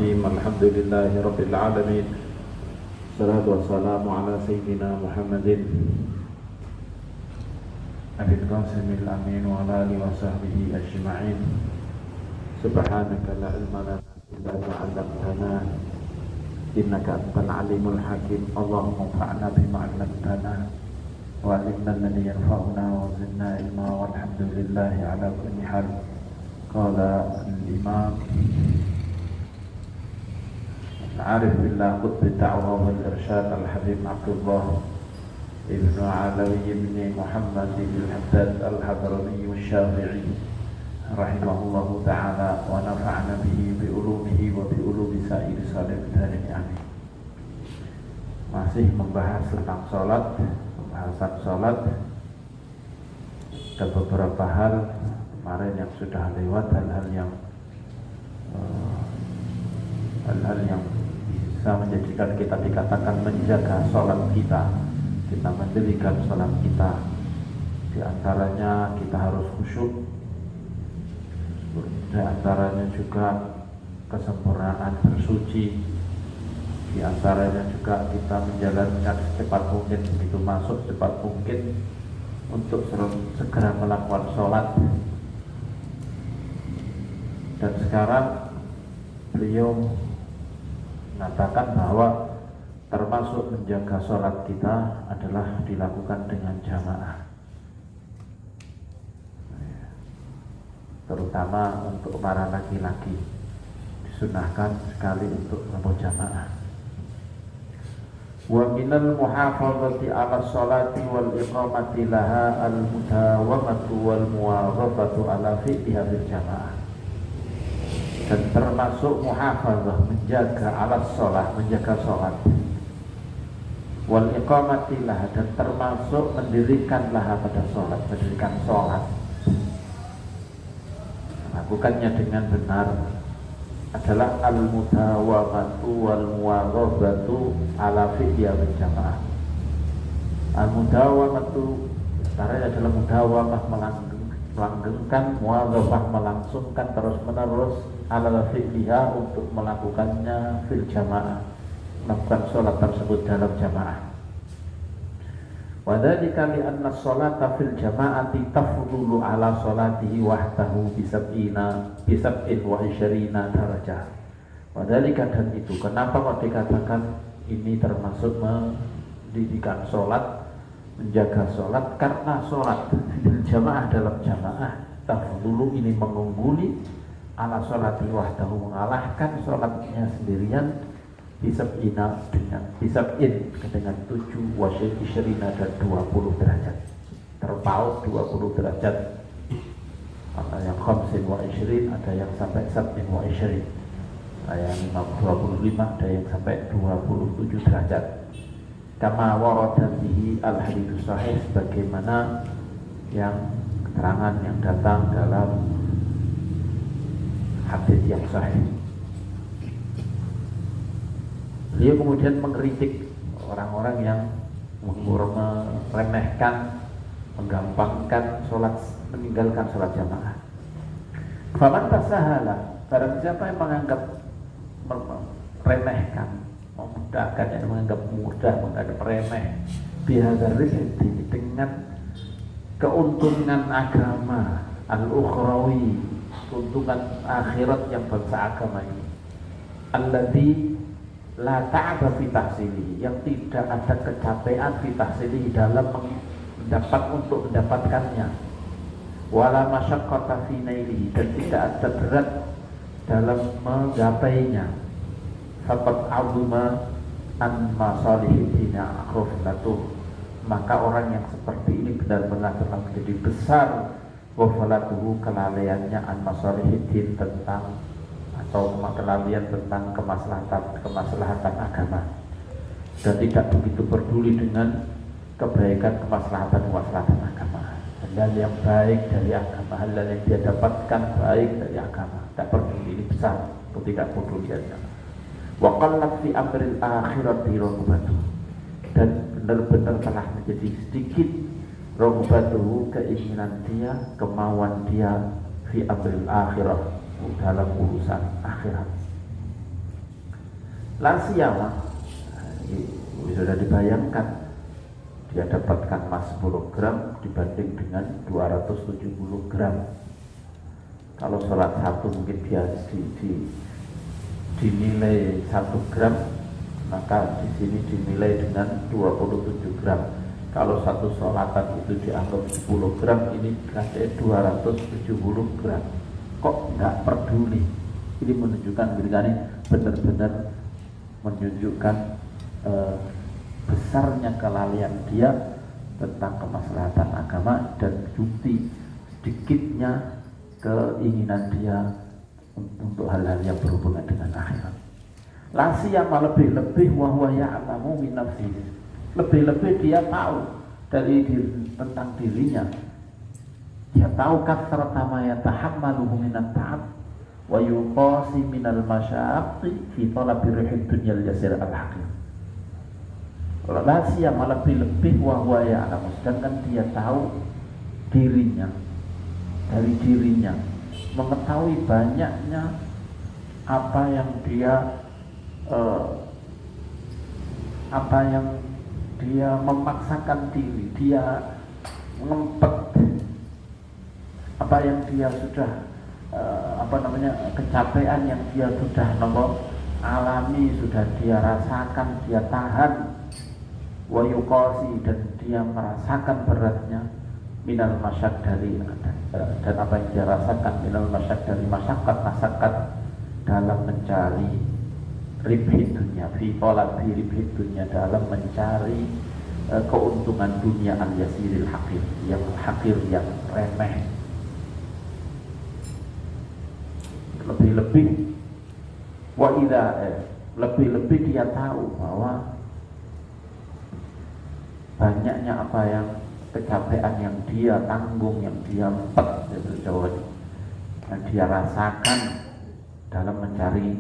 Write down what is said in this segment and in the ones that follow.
الرحيم الحمد لله رب العالمين الصلاة والسلام على سيدنا محمد أبي القاسم الأمين وعلى آله وصحبه أجمعين سبحانك لا علم لنا إلا ما علمتنا إنك أنت العليم الحكيم اللهم انفعنا بما علمتنا وعلمنا الذي ينفعنا وزدنا علما والحمد لله على كل حال. قال الإمام العارف بالله قطب الدعوة والإرشاد الحبيب عبد الله ابن علوي بن محمد بن الحداد الحضرمي الشافعي رحمه الله تعالى ونفعنا به بعلومه وبعلوم سائر الصالحين آمين. Masih membahas tentang sholat, pembahasan sholat. Ada beberapa hal kemarin yang sudah lewat, hal-hal yang bisa menjadikan kita dikatakan menjaga sholat kita mendirikan sholat kita. Di antaranya kita harus khusyuk, di antaranya juga kesempurnaan bersuci, di antaranya juga kita menjalankan secepat mungkin, begitu masuk secepat mungkin untuk segera melakukan sholat. Dan sekarang beliau mengatakan bahwa termasuk menjaga sholat kita adalah dilakukan dengan jamaah, terutama untuk para laki-laki disunahkan sekali untuk berjamaah. Wa minal muhafazati ala sholati wal iqamati laha al mudawamatu wal muwazafatu ala fi'liha bil jamaah. Dan termasuk muhafazah, menjaga ala sholat, menjaga sholat, wal iqamatilah, dan termasuk mendirikan laha pada sholat, mendirikan sholat, melakukannya dengan benar adalah al mudawamatu wal muwazafatu ala fi'liha bil jamaah. Al mudawamatu sebenarnya adalah mudawamah, melanggengkan, muwazafah melangsungkan terus menerus, ala fi'liha untuk melakukannya fil jamaah, melakukan sholat tersebut dalam jamaah. Wa dzalika li anna sholata fil jamaati tafdulu ala sholatihi wahdahu bisab'in wa isyarina darajah. Wa dzalika, dan itu kenapa kok dikatakan ini termasuk mendirikan sholat, menjaga sholat, karena sholat fil jamaah, dalam jamaah, tafdulu, ini mengungguli, ala sholati wahdahu, mengalahkan sholatnya sendirian, bisab'ina, dengan 7 wasyid isyarina, dan 20 derajat, terpaut 20 derajat. Ada yang khamsin wa isyrin, ada yang sampai sab'in wa isyrin, ada yang 25, ada yang sampai 27 derajat. Kama warada bihi al-hadits sahih, sebagaimana yang keterangan yang datang dalam hadis yang sahih. Beliau kemudian mengkritik orang-orang yang meremehkan, menggampangkan sholat, meninggalkan sholat jamaah. Faman tasahala, barang siapa yang menganggap meremehkan, memudahkan, yang menganggap mudah, menganggap remeh, bihadzal rizqi, dengan keuntungan agama al-ukhrawi, keuntungan akhirat yang bangsa agama ini, alladzi la ta'aba fi tahsilihi, yang tidak ada kecapean fi tahsilihi, dalam untuk mendapatkannya, wala masyaqqata fi nailihi, dan tidak ada berat dalam menggapainya. Faqad azuma an masalihina akhfalatuh, maka orang yang seperti ini benar-benar telah menjadi besar wafalatuhu, kelalaiannya, an masalihidin, tentang atau kelalaian tentang kemaslahatan agama, dan tidak begitu peduli dengan kebaikan, kemaslahatan agama. Hal yang baik dari agama, hal yang dia dapatkan baik dari agama, tidak peduli, ini besar atau tidak peduliannya. Wa qallat fi amril akhirati raghbatuh, dan benar-benar telah menjadi sedikit raghbatuhu, keinginan dia, kemauan dia, fi amril akhirah, dalam urusan akhirat. Lasiyama sudah dibayangkan dia dapatkan emas 10 gram dibanding dengan 270 gram. Kalau sholat satu mungkin dia dinilai 1 gram, maka di sini dinilai dengan 27 gram. Kalau satu sholatan itu dianggap 10 gram, ini kasih 270 gram. Kok nggak peduli? Ini menunjukkan benar-benar menunjukkan besarnya kelalaian dia tentang kemaslahatan agama dan bukti sedikitnya keinginan dia untuk hal-hal yang berhubungan dengan akhirat. La siyama lebih-lebih wa huwa ya'lamu min nafsihi. Lebih-lebih dia tahu tentang dirinya. Dia tahu kasrata ma yatahammaluhu min at-ta'ab wa yuqasi min al-masyaqqi fi talabi rihid dunyal yasir al-haqir. Rahasia malah lebih wahwa ya alamu, sedangkan dia tahu dirinya, dari dirinya mengetahui banyaknya apa yang dia memaksakan diri, dia ngempet apa yang dia sudah kecapean yang dia sudah alami, sudah dia rasakan, dia tahan, wa yuqasi, dan dia merasakan beratnya minal masyak dari dan apa yang dia rasakan minal masyak dari masyarakat dalam mencari ribhi dunia, fi talabi ribhi dunia, dalam mencari keuntungan dunia al-yasiril hakir, yang remeh. Lebih-lebih lebih-lebih dia tahu bahwa banyaknya apa yang kecapean yang dia tanggung, yang dia empet, yang dia rasakan dalam mencari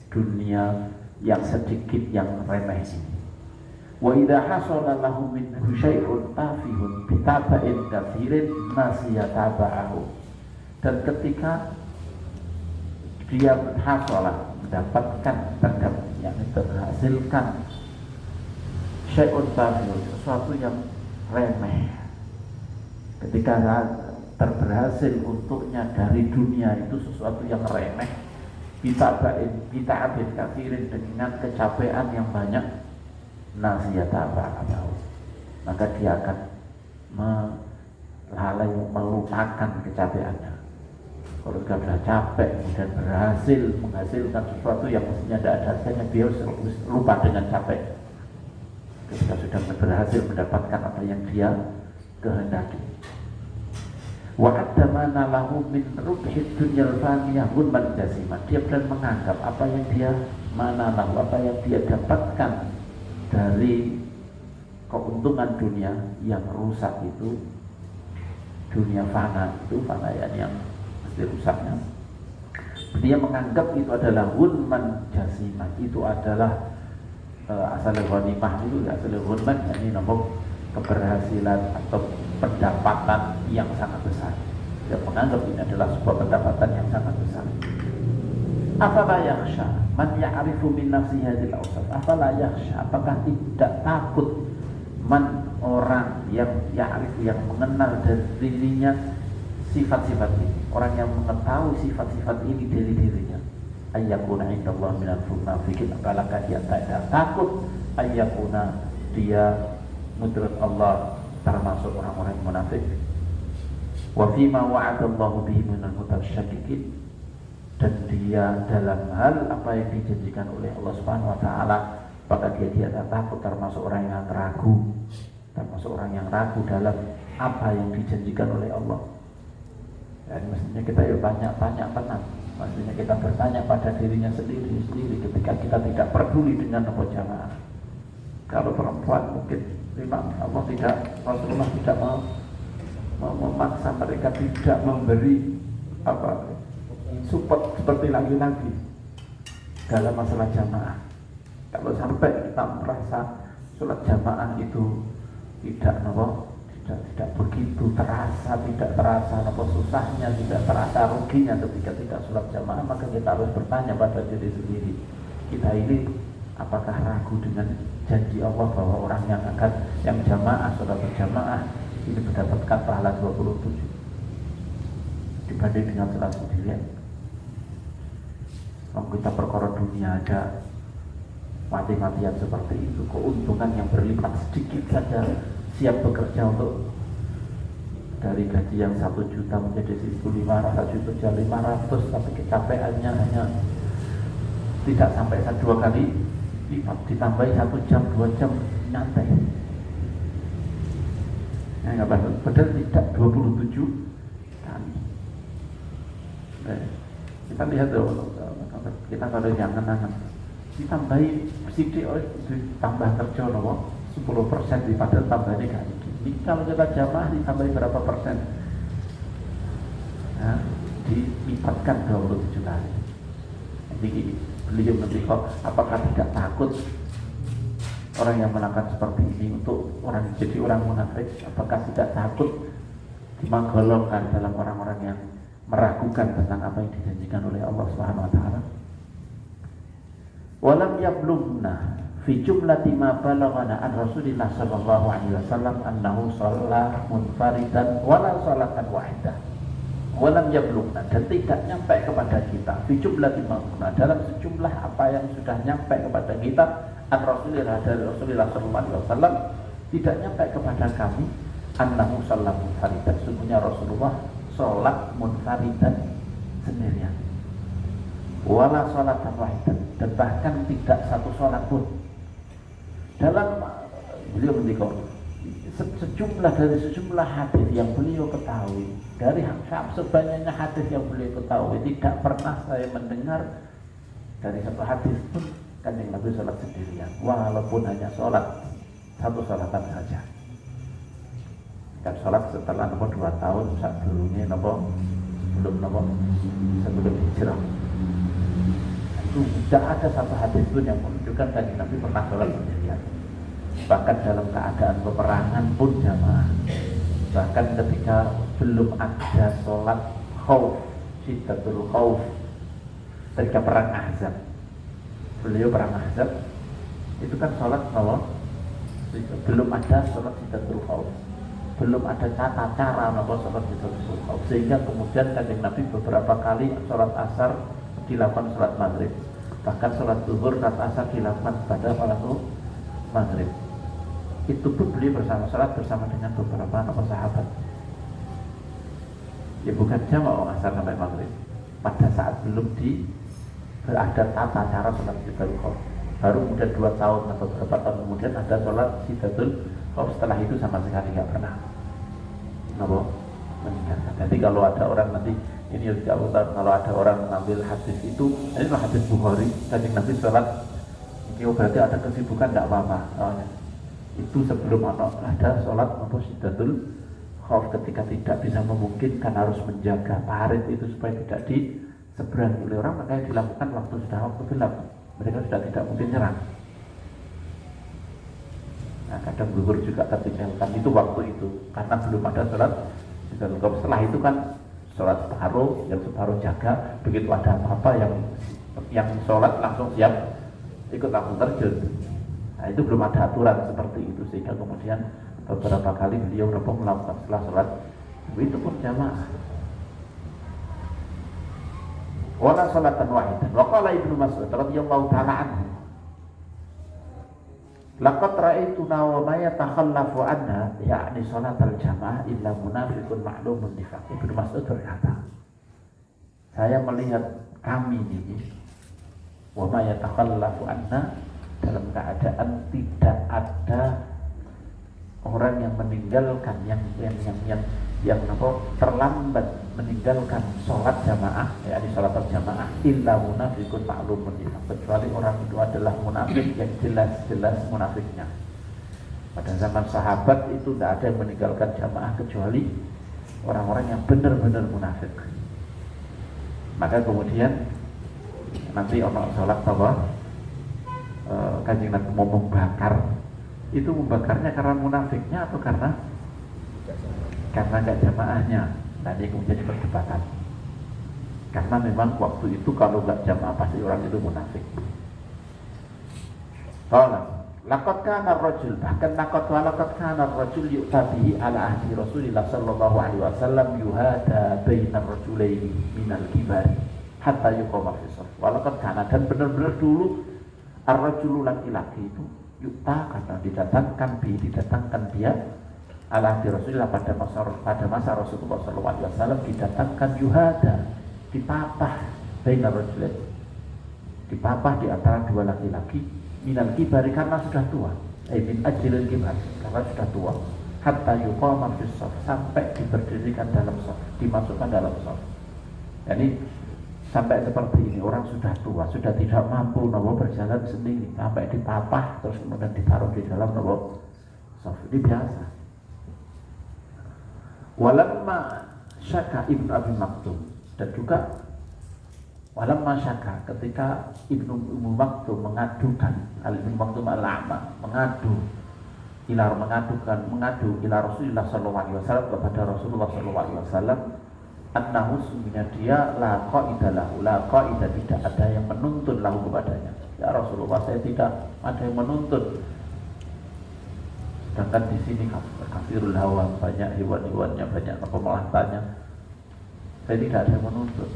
dunia yang sedikit, yang remeh ini. Wa idza hasala lahu minhu syai'un tafihun bitaba'in katsirin nasiyatabahu. Dan ketika dia mendapatkan yang terhasilkan syai'un tafihun, sesuatu yang remeh, ketika terberhasil untuknya dari dunia itu sesuatu yang remeh, bita'abin katsirin, dengan kecapean yang banyak, nasiyatabahu, maka dia akan melupakan kecapeannya. Kalau sudah capek kemudian berhasil menghasilkan sesuatu yang mestinya tidak ada hasilnya, dia lupa dengan capek. Ketika sudah berhasil mendapatkan apa yang dia kehendaki. Wa adamana lahu min rubhid dunyal faniyah gunman jasiman. Dia benar menganggap apa yang dia apa yang dia dapatkan dari keuntungan dunia yang rusak itu, dunia fana itu, fana yang mesti rusaknya. Dia menganggap itu adalah gunman jasiman, itu adalah asal ghanimah itu, asal ghunman ini nombor keberhasilan atau pendapatan yang sangat besar. Dia menganggap ini adalah sebuah pendapatan yang sangat besar. Afala yakhsha man ya'rifu min nafsihi hadhil awsaf. Afala yakhsha, apakah tidak takut man, orang yang ya'rifu, yang mengenal dari dirinya sifat-sifat ini, orang yang mengetahui sifat-sifat ini dari dirinya, ayyakuna indallah minal munafiqin, apalagi dia tidak takut ayyakuna, dia menurut Allah termasuk orang-orang munafik. Wa fima wa'adallahu bihi minal mutasyakkikin, dan dia dalam hal apa yang dijanjikan oleh Allah Subhanahu wa taala, maka dia tidak takut termasuk orang yang ragu, termasuk orang yang ragu dalam apa yang dijanjikan oleh Allah. Dan mestinya kita banyak tenang. Maksudnya kita bertanya pada dirinya sendiri ketika kita tidak peduli dengan apa jamaah. Kalau perempuan mungkin memang Allah Rasulullah tidak memaksa mereka, tidak memberi support seperti laki-laki dalam masalah jamaah. Kalau sampai kita merasa sholat jamaah itu tidak begitu terasa, tidak terasa susahnya, tidak terasa ruginya ketika tidak sholat jamaah, maka kita harus bertanya pada diri sendiri, kita ini Apakah ragu dengan janji Allah bahwa orang yang jamaah, sholat berjamaah ini mendapatkan pahala 27 dibanding dengan sholat sendirian? Kalau kita perkara dunia aja mati-matian seperti itu, keuntungan yang berlipat sedikit saja, siap bekerja untuk dari gaji yang 1 juta menjadi 1.500, 1.500, tapi kecapeannya hanya tidak sampai 2 kali lipat, ditambahi 1 jam 2 jam nyantai. Ya, nggak bagus, padahal tidak 27 kali. Kita lihat dong, kita kalau yang kenangan ditambahi sidik tambah kerja nopo 10% daripada tambahnya kali. Ini kalau kita jamaah ditambahi berapa persen? Nah, dilipatkan 27 kali. Jadi beliau menurut apakah tidak takut orang yang melakukan seperti ini untuk orang jadi orang munafik? Apakah tidak takut digolongkan dalam orang-orang yang meragukan tentang apa yang dijanjikan oleh Allah Subhanahu wa taala? Walam yablugna fi jumlati ma balaghana an Rasulillah sallallahu alaihi wasallam annahu shalla munfaridan wala salatan wahidah. Walam yablugna, dan tidak nyampe kepada kita fi jumlati ma dalam sejumlah apa yang sudah nyampe kepada kita an Rasulillah dari Rasulillah sallallahu alaihi wasallam, tidak nyampe kepada kami annahu shalla munfaridan, sesungguhnya Rasulullah sholat munfaridan sendirian, wala sholatan wahidan, dan bahkan tidak satu sholat pun. Dalam beliau mendikau sejumlah hadis yang beliau ketahui, dari sebanyaknya hadis yang beliau ketahui, tidak pernah saya mendengar dari satu hadis pun Kanjeng Nabi sholat sendirian, walaupun hanya sholat satu sholatan saja. Kan sholat setelah 2 tahun sebelumnya sebelum hijrah. Itu tidak ada satu hadis pun yang menunjukkan Kanjeng Nabi pernah sholat sendirian. Bahkan dalam keadaan peperangan pun jamaah. Bahkan ketika belum ada sholat khauf, syiddatul khauf, ketika perang Ahzab, beliau perang Ahzab itu kan sholat belum ada sholat syiddatul khauf, belum ada tata cara sholat syiddatul khauf, sehingga kemudian Kanjeng Nabi beberapa kali sholat asar dilakukan sholat maghrib, bahkan sholat zuhur dan asar dilakukan pada sholat maghrib. Itu pun beliau sholat bersama dengan beberapa sahabat. Ya bukan jamaah asar sampai maghrib, pada saat belum ada tata cara sholat syiddatul khauf. Baru kemudian 2 tahun atau beberapa tahun kemudian ada sholat syiddatul khauf. Setelah itu sama sekali nggak pernah meninggalkan. Jadi kalau ada orang nanti ini harus diakukan, kalau ada orang mengambil hadis itu, ini hadis Bukhari, Kanjeng Nabi sholat, itu berarti ada kesibukan, tidak apa-apa. Itu sebelum ada sholat syiddatul khauf, ketika tidak bisa memungkinkan harus menjaga parit itu supaya tidak diseberangi oleh orang, maka dilakukan waktu gelap. Mereka sudah tidak mungkin nyerang. Nah, kadang zuhur juga tertinggalkan itu waktu itu karena belum ada sholat syiddatul khauf. Setelah itu kan sholat separuh, yang separuh jaga, begitu ada apa-apa yang sholat langsung siap ikut langsung terjun. Nah, itu belum ada aturan seperti itu, sehingga kemudian beberapa kali beliau melakukan setelah sholat itu pun jamaah. Wala sholatan wahidan. Wa qala Ibnu Mas'ud radhiyallahu ta'ala anhu, laqad ra'aytuna wa ma yatakhallafu anha, yakni sholatal jamaah illa munafiqun ma'lumun nifaq. Ibnu Mas'ud berkata, saya melihat kami ini wa ma yatakhallafu anha, dalam keadaan tidak ada orang yang meninggalkan yang terlambat meninggalkan sholat jamaah, yakni sholat jamaah, illa munafiqun ma'lumun nifaq, kecuali orang itu adalah munafik yang jelas-jelas munafiknya. Pada zaman sahabat itu tidak ada yang meninggalkan jamaah kecuali orang-orang yang benar-benar munafik. Maka kemudian nanti orang sholat Kanjeng Nabi mau membakar, itu membakarnya karena munafiknya atau karena nggak jamaahnya. Nah, ini kemudian perdebatan. Karena memang waktu itu kalau nggak jamaah pasti orang itu munafik. Qala laqad kana ar-rajul, bahkan laqad kana ar-rajul yu'tabihi ala ahdi Rasulillah sallallahu alaihi wasallam yuhada bainar rajulaini minal kibari hatta yuqama fi shaf. Walaqad kana, dan benar-benar dulu ar-rajul laki-laki itu yu'ta, karena didatangkan dia ala ahdi Rasulillah pada masa Rasulullah sallallahu alaihi wasallam, didatangkan yuhada, dipapah bainar rajulaini, dipapah di antara dua laki-laki minal kibari, karena sudah tua, min ajlil kibar, karena sudah tua, hatta yuqama fi shaf, sampai diberdirikan dalam shaf, dimasukkan dalam shaf. Jadi sampai seperti ini, orang sudah tua, sudah tidak mampu berjalan sendiri, sampai dipapah terus kemudian ditaruh di dalam shaf. Ini biasa. Walamma syaka Ibnu Abi Maktum, dan juga walamma syaka, ketika Ibnu Maktum mengadukan, Ibnu Maktum al-A'ma mengadu ila Rasulullah sallallahu alaihi wasallam, kepada Rasulullah sallallahu alaihi wasallam, annahu sungguhnya dia la qaida, tidak ada yang menuntun lahu kepadanya. Ya Rasulullah, saya tidak ada yang menuntun. Sedangkan di sini kafirul hawa, banyak hewan-hewannya, banyak pemeliharaannya, saya tidak ada yang menuntun.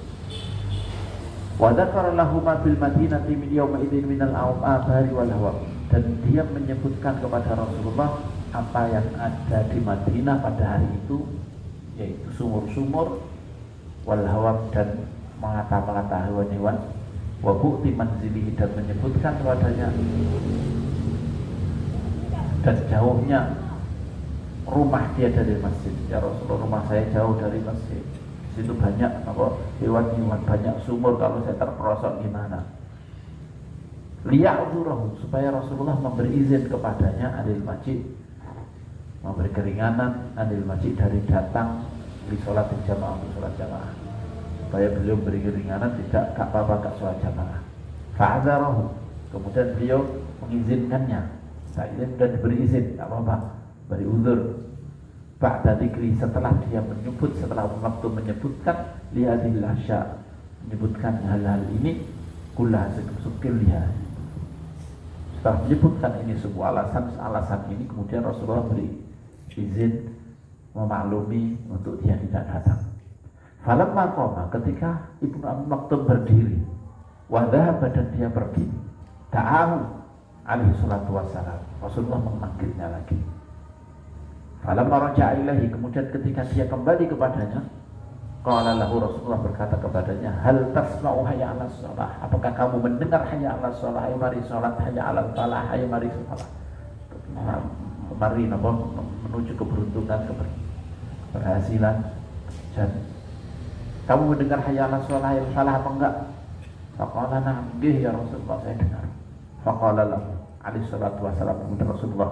Wa dzakara lahu ma bil madinati min yawma idzin min al-abari wal hawa, dan dia menyebutkan kepada Rasulullah apa yang ada di Madinah pada hari itu, yaitu sumur-sumur, wal hawa, dan melata-melata hewan-hewan, wa bu'ti manzilihi, dan menyebutkan kepadanya dan jauhnya rumah dia dari masjid. Ya Rasulullah, rumah saya jauh dari masjid, situ banyak hewan-hewan, banyak sumur, kalau saya terperosok gimana? Liya'dzurahu, supaya Rasulullah memberi izin kepadanya, anil masjid, memberi keringanan, anil masjid, dari datang di sholat jamaah, sholat jamaah, supaya beliau beri keringanan, tidak apa-apa gak sholat jamaah. Fa'adzarahu, kemudian beliau mengizinkannya, dan diberi izin, tak apa-apa, beri uzur. Ba'da dzikri, setelah dia menyebut, setelah waktu menyebutkan lihadil asya, menyebutkan hal-hal ini, kulah sukil lihat. Setelah menyebutkan ini semua alasan ini, kemudian Rasulullah beri izin, memaklumi untuk dia tidak datang. Falamma qama, ketika Ibnu Abi Maktum berdiri, wa dhahaba, dan dia pergi, ta'ahu alaihi salatu wassalam, Rasulullah memanggilnya lagi. Falamma raja'a ilaihi, kemudian ketika dia kembali kepadanya, qala lahu, Rasulullah berkata kepadanya, hal tasma'u hayya 'alas shalah, apakah kamu mendengar hayya 'alas shalah, ayo mari salat, hayya 'alal falah, ayo mari salat, mari menuju keberuntungan, keberhasilan. Dan kamu mendengar hayya 'alas shalah, hayya 'alal falah apa enggak? Faqala na'am, ya Rasulullah, saya dengar. Faqala lahu alaihi salatu wassalam, kemudian Rasulullah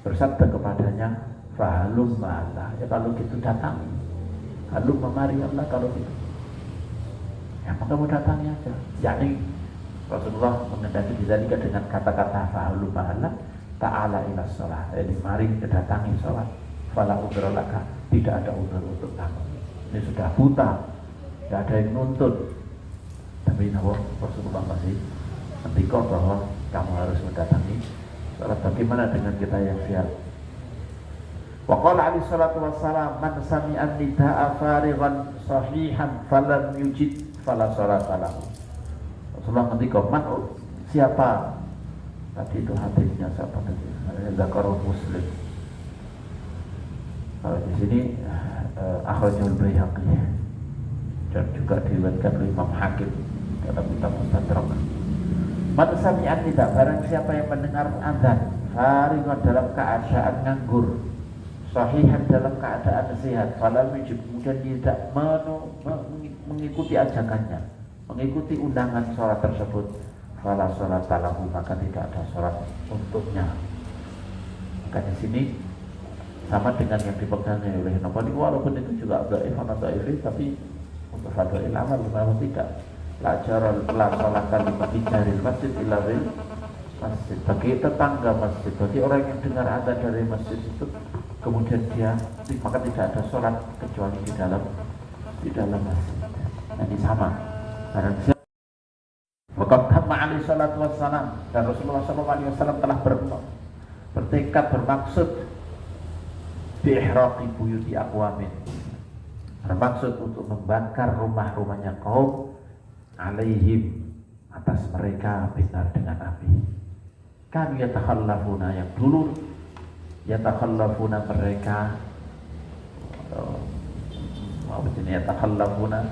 bersabda kepadanya, fahalum ma'ala, ya kalau gitu datang, halum mari Allah, kalau gitu ya maka kamu datangi aja. Yakni Rasulullah mengendaki dizalika dengan kata-kata fahalum ma'ala ta'ala ila sholah, jadi mari kedatangi sholat, fala udhrolaka, tidak ada udhr untuk kamu, ini sudah buta, tidak ada yang nuntut. Tapi Rasulullah masih mentikor bahwa kamu harus mendatangi sholat. Bagaimana dengan kita yang siap? Wa qala alaihi salatu wassalam, man sami'a nida'a farighan sahihan falam yujid fala sholata lahu. Rasulullah mentikor, man, siapa? Tadi itu hadisnya siapa tadi? Zakarul Muslim. Kalau di sini akhrajul Baihaqi, dan juga diriwayatkan oleh Imam Hakim dalam kitab Mustadrak. Man sami'an tidak, barang siapa yang mendengar adzan, fariqan, dalam keadaan nganggur, sahihan, dalam keadaan sehat, falam yujib, kemudian tidak mengikuti ajakannya, mengikuti undangan sholat tersebut, fala sholata lahu, maka tidak ada sholat untuknya. Maka di sini sama dengan yang dipegangnya oleh Nabi, walaupun itu juga dhaif atau dhaif, tapi untuk fadhil amal memang tidak. La salatan di jaril masjid illa bil masjid, bagi tetangga masjid, bagi orang yang dengar adzan dari masjid itu, kemudian dia, maka tidak ada sholat kecuali di dalam masjid. Nah, ini sama. Barang siapa Waqad hamma alaihi salatu wassalam, dan Rasulullah SAW telah bertekad bermaksud bi'ihraqi buyuti aqwamin, bermaksud untuk membakar rumah-rumahnya kaum alaihim, atas mereka binar dengan api. Kan yatakhallafuna, yang dulu yatakhallafuna mereka yatakhallafuna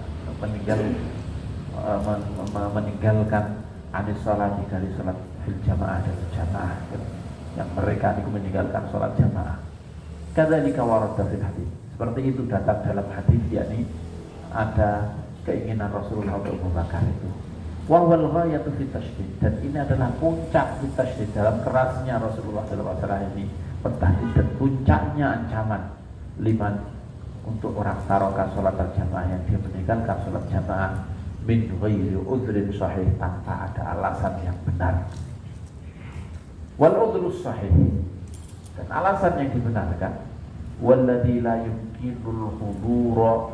meninggalkan anis sholat dari sholat fil jamaah dan jamaah, yang mereka itu meninggalkan sholat jamaah. Kadzalika warada fil hadis, seperti itu datang dalam hadis, yakni ada keinginan Rasulullah untuk membakar itu. Wa wal ghayatu fit tashdid, dan ini adalah puncak fit tashdid, dalam kerasnya Rasulullah dalam masalah ini, pentahdid, dan puncaknya ancaman liman, untuk orang taroka sholat jamaah, yang dia meninggalkan sholat jamaah min ghairi udhrin sahih, tanpa ada alasan yang benar. Wal udhrus sahih, dan alasan yang dibenarkan, walladzi la yumkinul hudura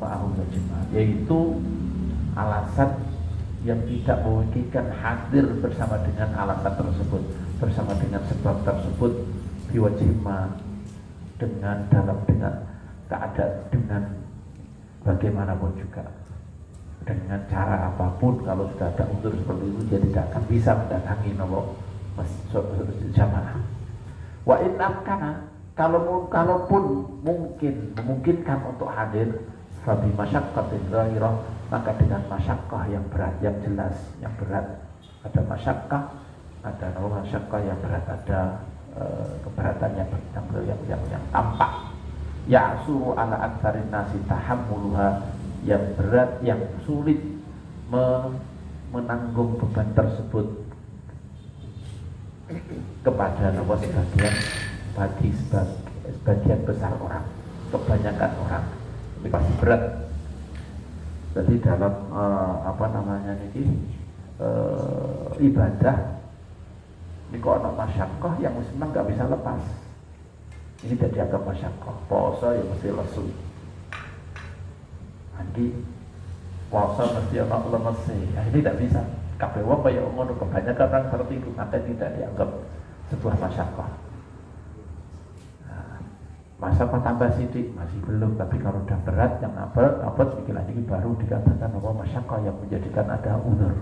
ma'ahu jamaah, yaitu alasan yang tidak memungkinkan hadir bersama dengan alasan tersebut, bersama dengan sebab tersebut, biwajhima, dengan keadaan, dengan bagaimanapun juga, dengan cara apapun. Kalau sudah ada udzur seperti itu, dia tidak akan bisa mendatangi masjid jamaah. Wa in amkana, kalaupun memungkinkan untuk hadir, fabi masyaqqatin zahirah, maka dengan masyaqqah yang berat, yang jelas, yang berat. Ada masyaqqah, ada masyaqqah yang berat, ada keberatan yang tampak. Ya suruh ala aktsarin nasi tahammuluha, yang berat, yang sulit menanggung beban tersebut kepada sebagian besar orang, kebanyakan orang, ini pasti berat. Jadi dalam ibadah ini kok ada masyaqqah yang memang nggak bisa lepas. Ini tidak dianggap masyaqqah. Puasa yang mesti lesu. Nanti puasa mesti ada lemesi. Ini tidak bisa. Kabeh wong kaya ngono, kebanyakan orang seperti itu, maka tidak dianggap sebuah masyaqqah. Masyaqqah tambah sidik masih belum, tapi kalau sudah berat yang abad bikin lagi baru dikatakan bahwa masyaqqah yang menjadikan ada udzur.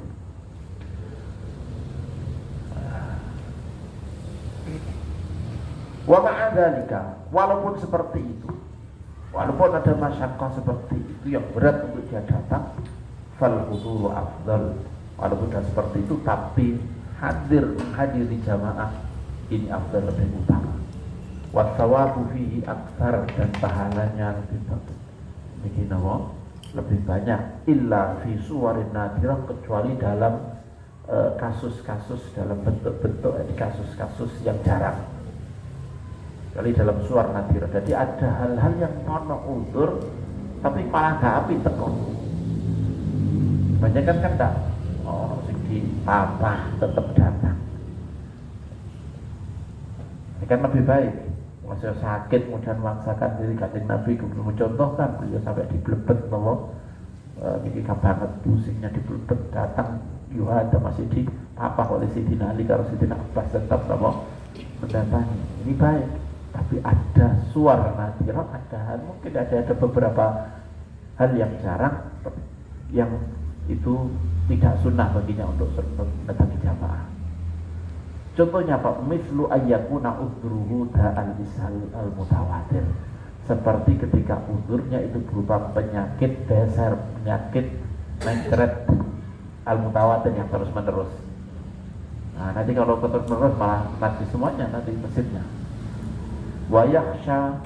Wa ma'adzalika, walaupun seperti itu, walaupun ada masyaqqah seperti itu yang berat untuk dia datang, fal huduru afdal, walaupun sudah seperti itu, tapi menghadiri jamaah ini afdal, lebih utama. Wa thawabu fihi aktsar, dan pahalanya lebih bagus. Begini lebih banyak. Illa fi suwarin nadirah, kecuali dalam kasus-kasus, dalam bentuk-bentuk kasus-kasus yang jarang. Kali dalam suar nadir, jadi ada hal-hal yang nono udzur tapi malah gak api tekon. Banyak kan tak, segi apa tetap datang. Ini kan lebih baik. Masih sakit kemudian memaksakan diri, Kanjeng Nabi kemudian mencontohkan beliau sampai diblebet bahwa ini banget pusingnya diblebet, datang ada masih di apa oleh Sidina Ali, kalau Sidina Abbas tetap mendatangi. Ini baik. Tapi ada suara nadirah, ada hal, mungkin ada beberapa hal yang jarang, yang itu tidak sunnah baginya untuk mendatangi jamaah. Contohnya apa? Mislu ayyakuna udhruhu da'al isal al-mutawatir, seperti ketika udhurnya itu berupa penyakit dasar, penyakit mencret al-mutawatir yang terus menerus. Nah nanti kalau terus menerus malah mati semuanya nanti masjidnya. Wa yakhsha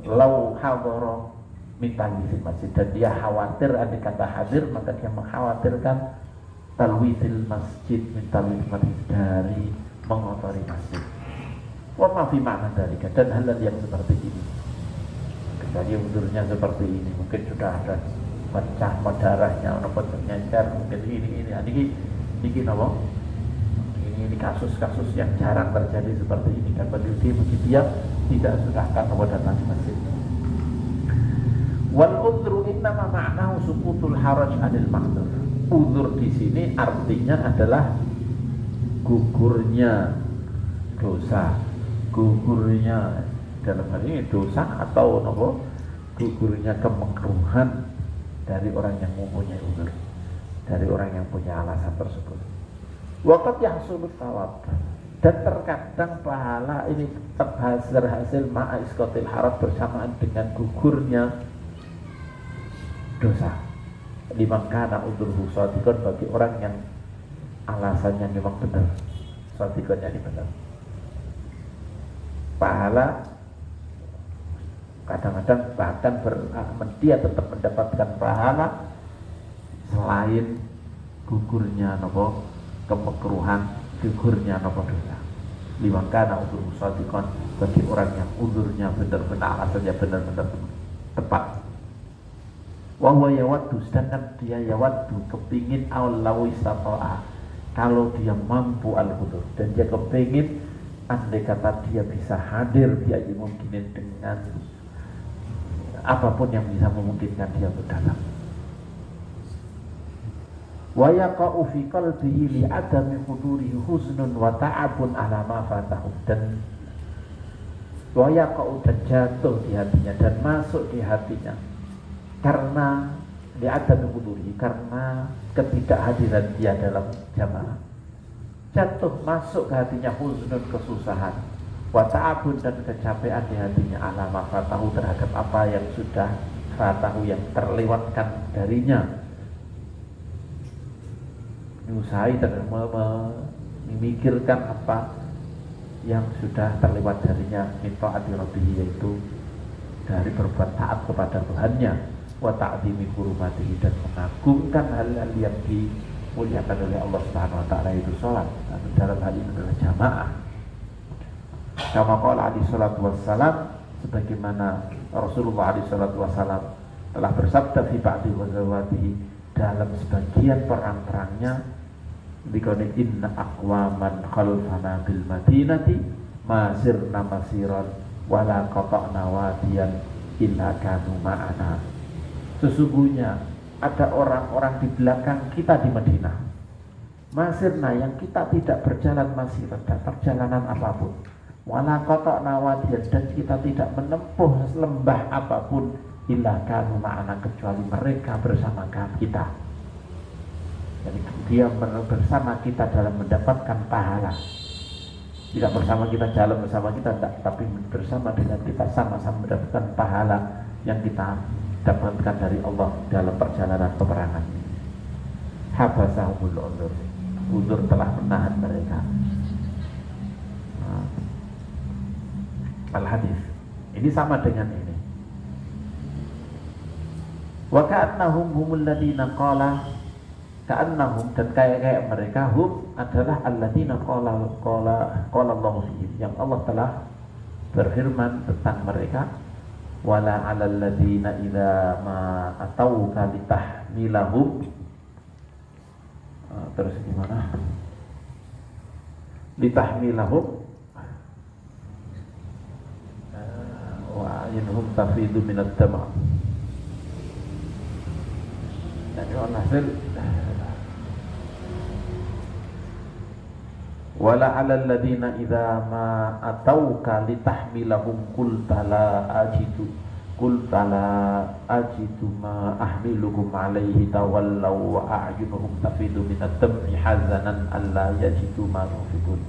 law hadara min talwisil masjid, dan dia khawatir, andai kata hadir maka dia mengkhawatirkan talwisil masjid, min talwisil masjid, dari mengotori masjid. Wa ma fi ma'na dalika, dan hal yang seperti ini, kecuali udurnya seperti ini, mungkin sudah ada pecah darahnya, ataupun menyencer, mungkin ini apa? Ini kasus-kasus yang jarang terjadi seperti ini, dan bagi dia tidak sudahkan bahwa datang di masjid. Wal udhru innama ma'nahu suqutul haraj 'anil ma'dzur, uzur di sini artinya adalah gugurnya dosa, gugurnya dalam hal ini dosa atau nopo, gugurnya kemekruhan dari orang yang mempunyai uzur, dari orang yang punya alasan tersebut. Waqat yahsulut thawab, dan terkadang pahala ini terhasil ma'a iskotil harat bersamaan dengan gugurnya dosa. Liman kana udhurhu shadiqan, bagi orang yang alasannya memang benar, shadiqan ini benar. Pahala kadang-kadang bahkan dia tetap mendapatkan pahala selain gugurnya nopo kemekruhan, gugurnya nopo dosa. Liman kana udhurhu shadiqan, bagi orang yang uzurnya benar-benar, alasannya benar-benar tepat. Wa huwa yawaddu, sedangkan dia yawaddu kepingin awlaw istata'a, kalau dia mampu al-hudur, dan dia kepingin andai kata dia bisa hadir dia mungkin dengan apapun yang bisa memungkinkan dia untuk datang. Wa yaqa'u fi qalbihi li adami hudurihi huznun wa ta'abun ala ma fatahu, dan wa yaqa'u, dan jatuh di hatinya dan masuk di hatinya karena li'adami hudurihi, karena ketidakhadiran dia dalam jamaah, jatuh masuk ke hatinya huznun, kesusahan, wa ta'abun, dan kecapean di hatinya ala ma fatahu, terhadap apa yang sudah fatahu, yang terlewatkan darinya. Nyusai dan memikirkan apa yang sudah terlewat darinya, min ta'ati rabbih, yaitu dari berbuat taat kepada Tuhannya, wa ta'zimi hurumatihi, dan mengagungkan hal-hal yang dimuliakan oleh Allah Subhanahu wa taala, itu salat. Dalam hal ini adalah jamaah. Kama qala alaihi salatu wassalam, sebagaimana Rasulullah alaihi salatu wassalam telah bersabda fi ba'di ghazawatihi, dalam sebagian perang-perangnya, dikone inna aqwaman khalfana bil madinati masirna masiran wala qata'na wadiyan illa kanu ma'ana. Sesungguhnya ada orang-orang di belakang kita di Madinah, masirna, yang kita tidak berjalan masiran, perjalanan apapun, wala qata'na wadiyan, dan kita tidak menempuh lembah apapun, illa kanu ma'ana, kecuali mereka bersama kita. Jadi dia bersama kita dalam mendapatkan pahala. Tidak bersama kita, jalan bersama kita, tidak, tapi bersama dengan kita, sama-sama mendapatkan pahala yang kita dapatkan dari Allah dalam perjalanan peperangan. Habasahumul uzur, uzur telah menahan mereka. Al-hadis ini sama dengan ini. Wa ka'annahum humul ladina qala, ka'annahum, dan kayak mereka, hum adalah alladzina qala Allah fihim, yang Allah telah berfirman tentang mereka, wala 'alal ladzina idza ma atauka litahmilahum, terus gimana? Litahmilahum wa inhum tafidu minad dama. Jadi hasil wala 'alal ladzina idza ma atauka litahmilahum qulta la ajidu ma ahmilukum alaihi tawallaw wa a'yunuhum tafidu minad dam'i hazanan alla yajidu ma yunfiqun.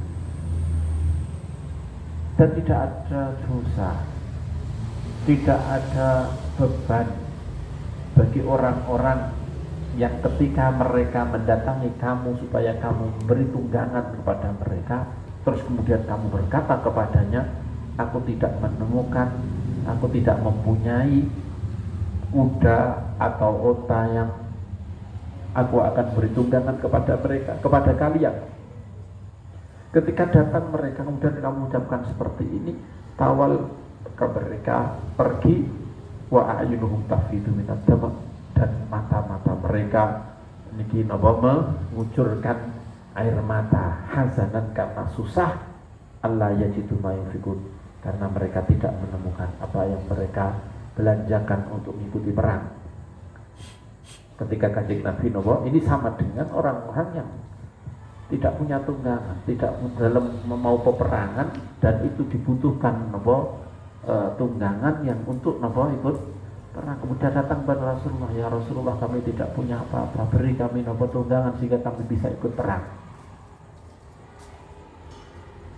Dan tidak ada dosa, tidak ada beban bagi orang-orang yang ketika mereka mendatangi kamu supaya kamu memberi tunggangan kepada mereka, terus kemudian kamu berkata kepadanya, aku tidak menemukan, aku tidak mempunyai kuda atau onta yang aku akan beri tunggangan kepada mereka, kepada kalian. Ketika datang mereka kemudian kamu ucapkan seperti ini, tawal ke mereka, pergi, wa a'yunuhum tafidu minad dam', dan mata-mata mereka niki napa mengucurkan air mata, hazanan, karena susah, Allah yajidu ma yunfiqun, karena mereka tidak menemukan apa yang mereka belanjakan untuk mengikuti perang. ketika Kanjeng Nabi nopo ini sama dengan orang-orang yang tidak punya tunggangan, tidak dalam mau peperangan dan itu dibutuhkan nopo tunggangan yang untuk nopo ikut perang. Kemudian datang kepada Rasulullah, ya Rasulullah kami tidak punya apa-apa, beri kami nopo tunggangan sehingga kami bisa ikut perang.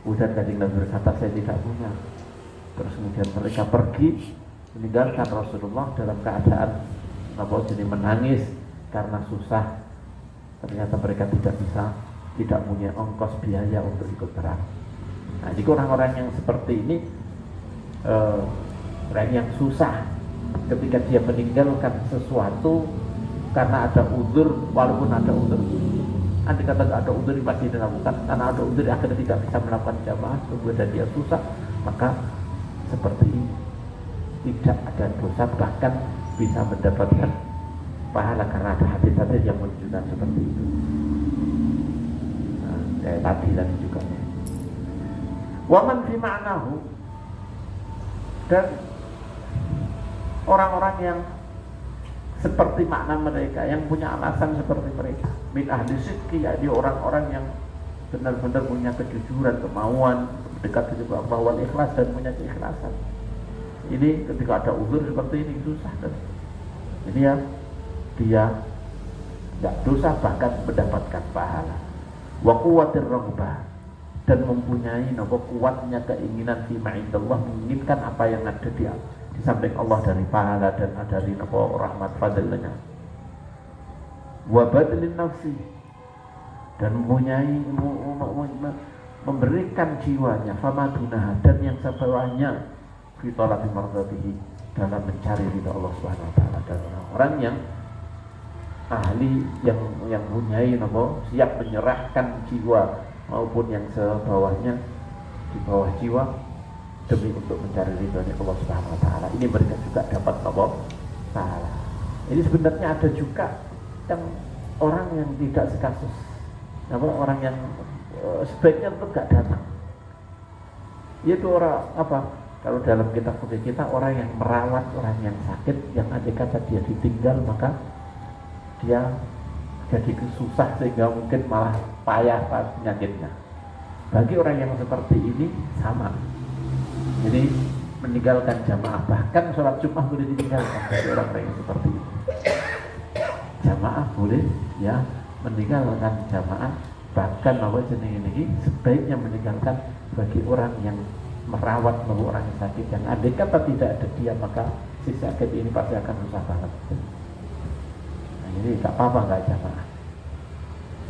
Kemudian Kanjeng Nabi berkata saya tidak punya. Terus kemudian mereka pergi meninggalkan Rasulullah dalam keadaan jadi menangis karena susah. Ternyata mereka tidak punya ongkos biaya untuk ikut perang. Nah, jadi orang-orang yang seperti ini orang yang susah ketika dia meninggalkan sesuatu karena ada uzur, walaupun ada uzur. Andai kata tidak ada uzur pasti dilakukan, karena ada uzur akhirnya tidak bisa melakukan jamaah, kemudian dia susah, maka seperti ini tidak ada dosa, bahkan bisa mendapatkan pahala karena ada hadis-hadis yang menunjukkan seperti itu. Nah, kayak tadi juga. Waman fi ma'nahu, dan orang-orang yang seperti makna mereka, yang punya alasan seperti mereka, min ahli sidqi, yaitu orang-orang yang benar-benar punya kejujuran, kemauan dekat kepada Allah wal ikhlas dan punya keikhlasan. Ini ketika ada uzur seperti ini susah, dan ini ya dia tidak dosa, bahkan mendapatkan pahala. Wa quwwatir raghbah, dan mempunyai kuatnya keinginan fi ma'indallah, menginginkan apa yang ada di samping Allah dari pahala dan dari rahmat fadlnya. Wa badlin nafsi, dan mempunyai memberikan jiwanya, famadunaha, dan yang sebawahnya fi talabi mardatihi, dalam mencari ridha Allah Subhanahu wa taala. Dan orang-orang yang ahli yang mempunyai siap menyerahkan jiwa maupun yang sebawahnya di bawah jiwa demi untuk mencari ridhonya Allah Subhanahu wa taala, ini mereka juga dapat pahala. Ini sebenarnya ada juga yang orang yang tidak sekasus, orang yang sebaiknya untuk gak datang. Yaitu orang kalau dalam kitab fikih kita, orang yang merawat orang yang sakit, yang andai kata dia ditinggal maka dia jadi susah sehingga mungkin malah payah penyakitnya. Bagi orang yang seperti ini sama. Jadi meninggalkan jamaah, bahkan sholat Jumat boleh ditinggalkan bagi orang-orang yang seperti ini. Jamaah boleh ya meninggalkan jamaah, bahkan ini sebaiknya meninggalkan bagi orang yang merawat orang yang sakit, yang andai kata tidak ada dia maka si sakit ini pasti akan susah banget. Nah, ini tak apa-apa nggak jamaah.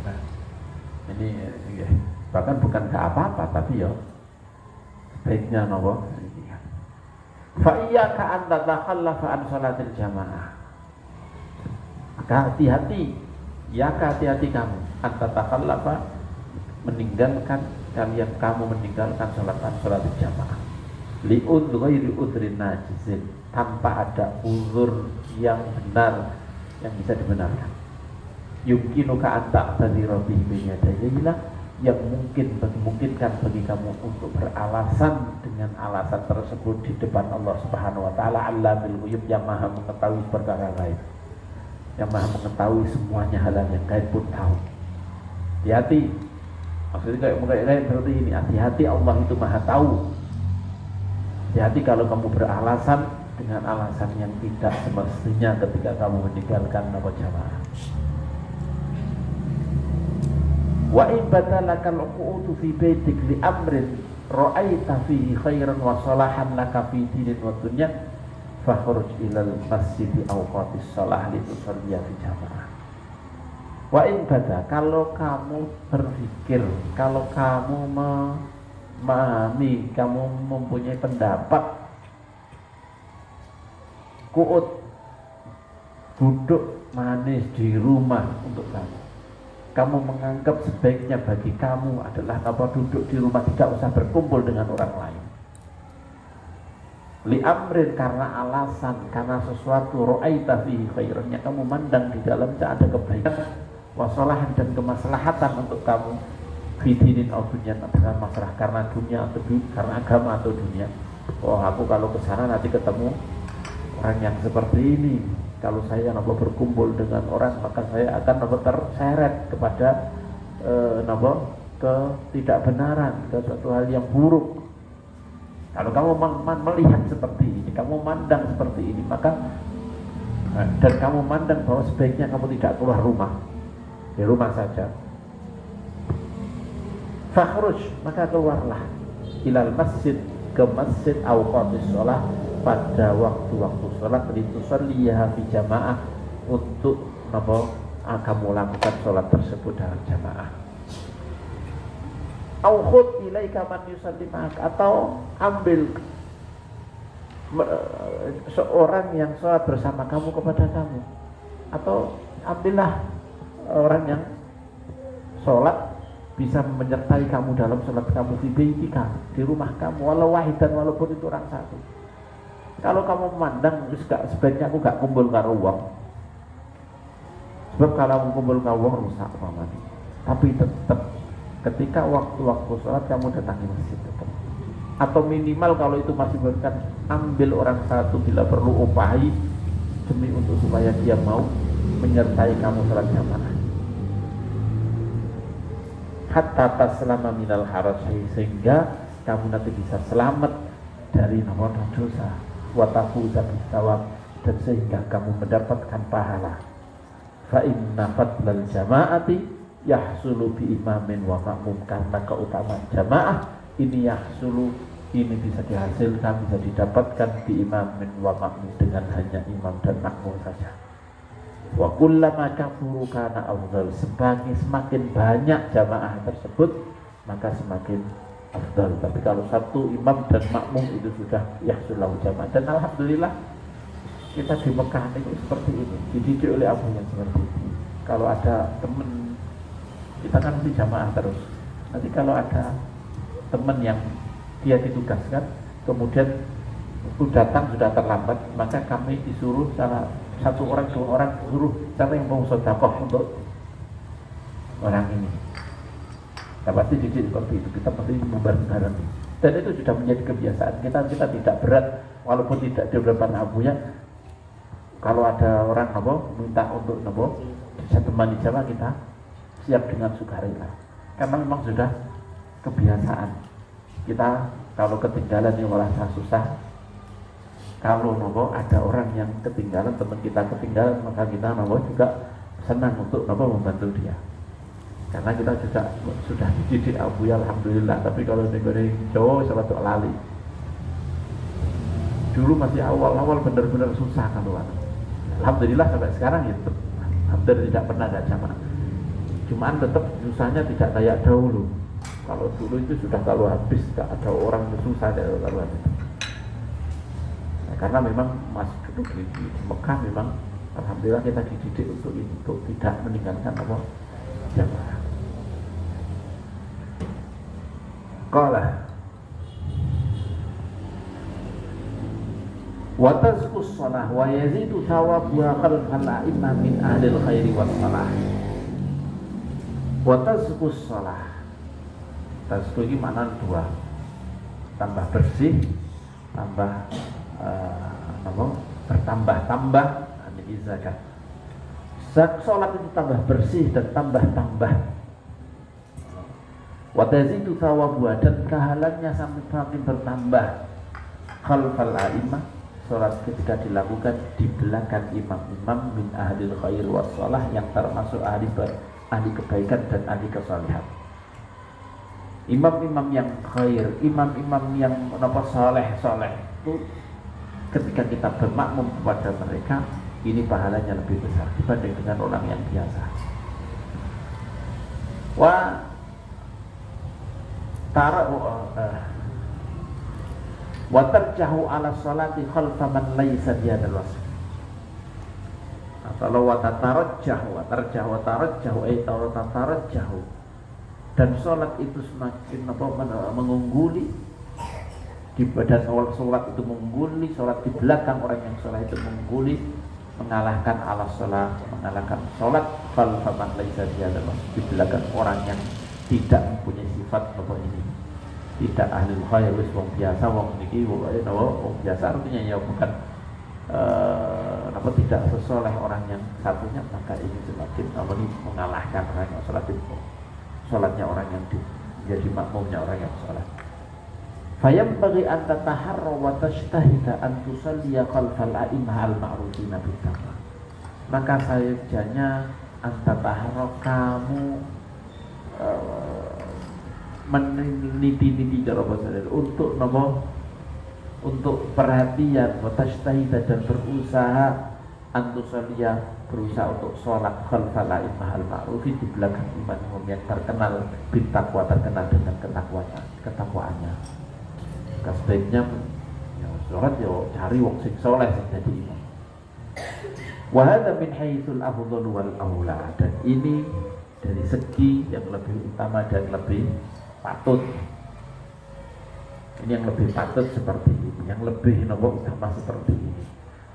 Nah, ini ya, bahkan bukan gak apa-apa, tapi ya sebaiknya fa iyyaka an tatakhallafa an sholatil jamaah, maka hati-hati kamu an tatakhallafa, meninggalkan kamu meninggalkan sholat jamaah ghairi udhrin najizin, tanpa ada uzur yang benar yang bisa dibenarkan. Yumkinuka an ta'tadzira bihi bayna yadayillah, yang memungkinkan bagi kamu untuk beralasan dengan alasan tersebut di depan Allah Subhanahu wa taala, Allamul ghuyub, yang maha mengetahui perkara gaib, yang maha mengetahui semuanya, hal yang gaib pun tahu. Hati-hati, maksudnya kayak seperti ini, hati-hati, Allah itu maha tahu. Hati-hati kalau kamu beralasan dengan alasan yang tidak semestinya ketika kamu meninggalkan jamaah. Wa in badalaka al-qu'udu fi baitik li amrin ra'aita fihi khairan wa salahan laka fi dinin wa dunya fakhruj ila al-masjid awqatis shalah li tusalliya fi jamaah. Wa in bada, kalau kamu berpikir, kalau kamu memahami, kamu mempunyai pendapat qu'ud, duduk manis di rumah untuk kamu menganggap sebaiknya bagi kamu adalah duduk di rumah, tidak usah berkumpul dengan orang lain. Li amrin, karena alasan, karena sesuatu ra'aita fihi khairannya, kamu mandang di dalamnya ada kebaikan, wasalahan dan kemaslahatan untuk kamu, bidinin atau dunia, dengan masalah karena dunia atau karena agama atau dunia. Oh, aku kalau ke sana nanti ketemu orang yang seperti ini, kalau saya berkumpul dengan orang maka saya akan terseret kepada ketidakbenaran, ke suatu hal yang buruk. Kalau kamu melihat seperti ini, kamu mandang seperti ini, maka dan kamu mandang bahwa sebaiknya kamu tidak keluar rumah, di rumah saja. Fakhruj, maka keluarlah ilal masjid, ke masjid awqatis sholat, pada waktu-waktu sholat, litusalliha fi jamaah, untuk kamu lakukan sholat tersebut dalam jamaah. Au khud ilaika man yusalli ma'ak, atau ambil seorang yang sholat bersama kamu kepada kamu, atau ambillah orang yang sholat bisa menyertai kamu dalam sholat kamu di baitika, di rumah kamu, walau wahidan, walaupun itu orang satu. Kalau kamu memandang sebaiknya aku gak kumpul karo wong, sebab kalau aku kumpul karo wong rusak pamane. Tapi tetap ketika waktu-waktu sholat kamu datangi masjid tetap. Atau minimal kalau itu masih berkat, ambil orang satu bila perlu, upahi demi untuk supaya dia mau menyertai kamu sholat jamaah. Hatta taslama minal harasi, sehingga kamu nanti bisa selamat dari dosa, wa tafuza bisawab, dan sehingga kamu mendapatkan pahala. Fa inna fadlal jama'ati yahsulu bi imamin wa ma'mum, karena keutamaan jamaah ini yahsulu, ini bisa dihasilkan, bisa didapatkan bi imamin wa ma'mum, dengan hanya imam dan makmum saja. Wa kullama kafuru kana afdal, semakin banyak jamaah tersebut maka semakin afdal. Tapi kalau satu imam dan makmum itu sudah yahsulahu jamaah. Dan alhamdulillah kita di Mekah itu seperti ini, dididik oleh Abu yang seperti ini. Kalau ada teman, kita kan di jamaah terus. Nanti kalau ada teman yang dia ditugaskan kemudian datang sudah terlambat, maka kami disuruh satu orang, dua orang, suruh siapa yang mau sedekah untuk orang ini. Kita pasti didik seperti itu, kita pasti membareng-bareng. Dan itu sudah menjadi kebiasaan kita tidak berat, walaupun tidak di depan abunya. Kalau ada orang minta untuk bisa temani jamaah, kita siap dengan sukarela, karena memang sudah kebiasaan. Kita kalau ketinggalan yang merasa susah, kalau ada orang yang ketinggalan, teman kita ketinggalan, maka kita juga senang untuk membantu dia, karena kita juga sudah dididik Abu ya, alhamdulillah. Tapi kalau negara Jawa salah tuh lali, dulu masih awal-awal benar-benar susah kalau alhamdulillah sampai sekarang itu hampir tidak pernah ada jamaah. Cuman tetap susahnya tidak kayak dahulu. Kalau dulu itu sudah kalau habis gak ada orang susah kalau habis. Karena memang masih duduk di Mekah, memang alhamdulillah kita dididik untuk tidak meninggalkan jamaah. Qala wa tazkus shalah wa yazidu thawabuha khalfal a'imma min ahlil khairi was salah. Wa tazkus shalah, tazku ini makna dua, tambah bersih, tambah bertambah-tambah, ini zakat. Salat itu tambah bersih dan tambah-tambah. Wa tazidu thawabuha, dan pahalanya semakin bertambah. Khalfal a'immah, salat ketika dilakukan di belakang imam-imam min ahlil khair was salah, yang termasuk ahli kebaikan dan ahli kesalehan. Imam-imam yang khair, imam-imam yang saleh itu ketika kita bermakmum kepada mereka, ini pahalanya lebih besar dibanding dengan orang yang biasa. Wa tarjahu ala salati khalfa man laysa bihadzal wasf. Kalau wa tatarajjahu dan salat itu semakin mengungguli, di badan awal sholat itu mengungguli, sholat di belakang orang yang sholat itu mengungguli, mengalahkan ala sholat, mengalahkan sholat falfaman laisa bihadzal wasf, di belakang orang yang tidak mempunyai sifat ini, tidak ahli khair, wis wong biasa, wong niki wong biasa, artinya ya bukan tidak sesoleh orang yang satunya, maka ini semakin mengalahkan orang yang sholatnya orang yang jadi makmumnya orang yang sholat. Fayam bagi anta taharra wa tashtahida an tusalliya khalfal a'immah al-ma'rufina bit-taqwa. Maka sayajanya anta taharra, kamu meneliti-niti cara bahasa untuk untuk perhatian, wa tashtahida, dan berusaha antusalia, berusaha untuk sholat khalfal a'immah al-ma'rufi, di belakang imam yang terkenal bit-taqwa, terkenal dengan ketakwaannya. Sebaiknya ya sholat ya cari wong sing soleh sing jadi imam. Wa hadza min haitsul afdhal wal aula, dan ini dari segi yang lebih utama dan lebih patut. Ini yang lebih patut seperti ini, yang lebih utama seperti ini.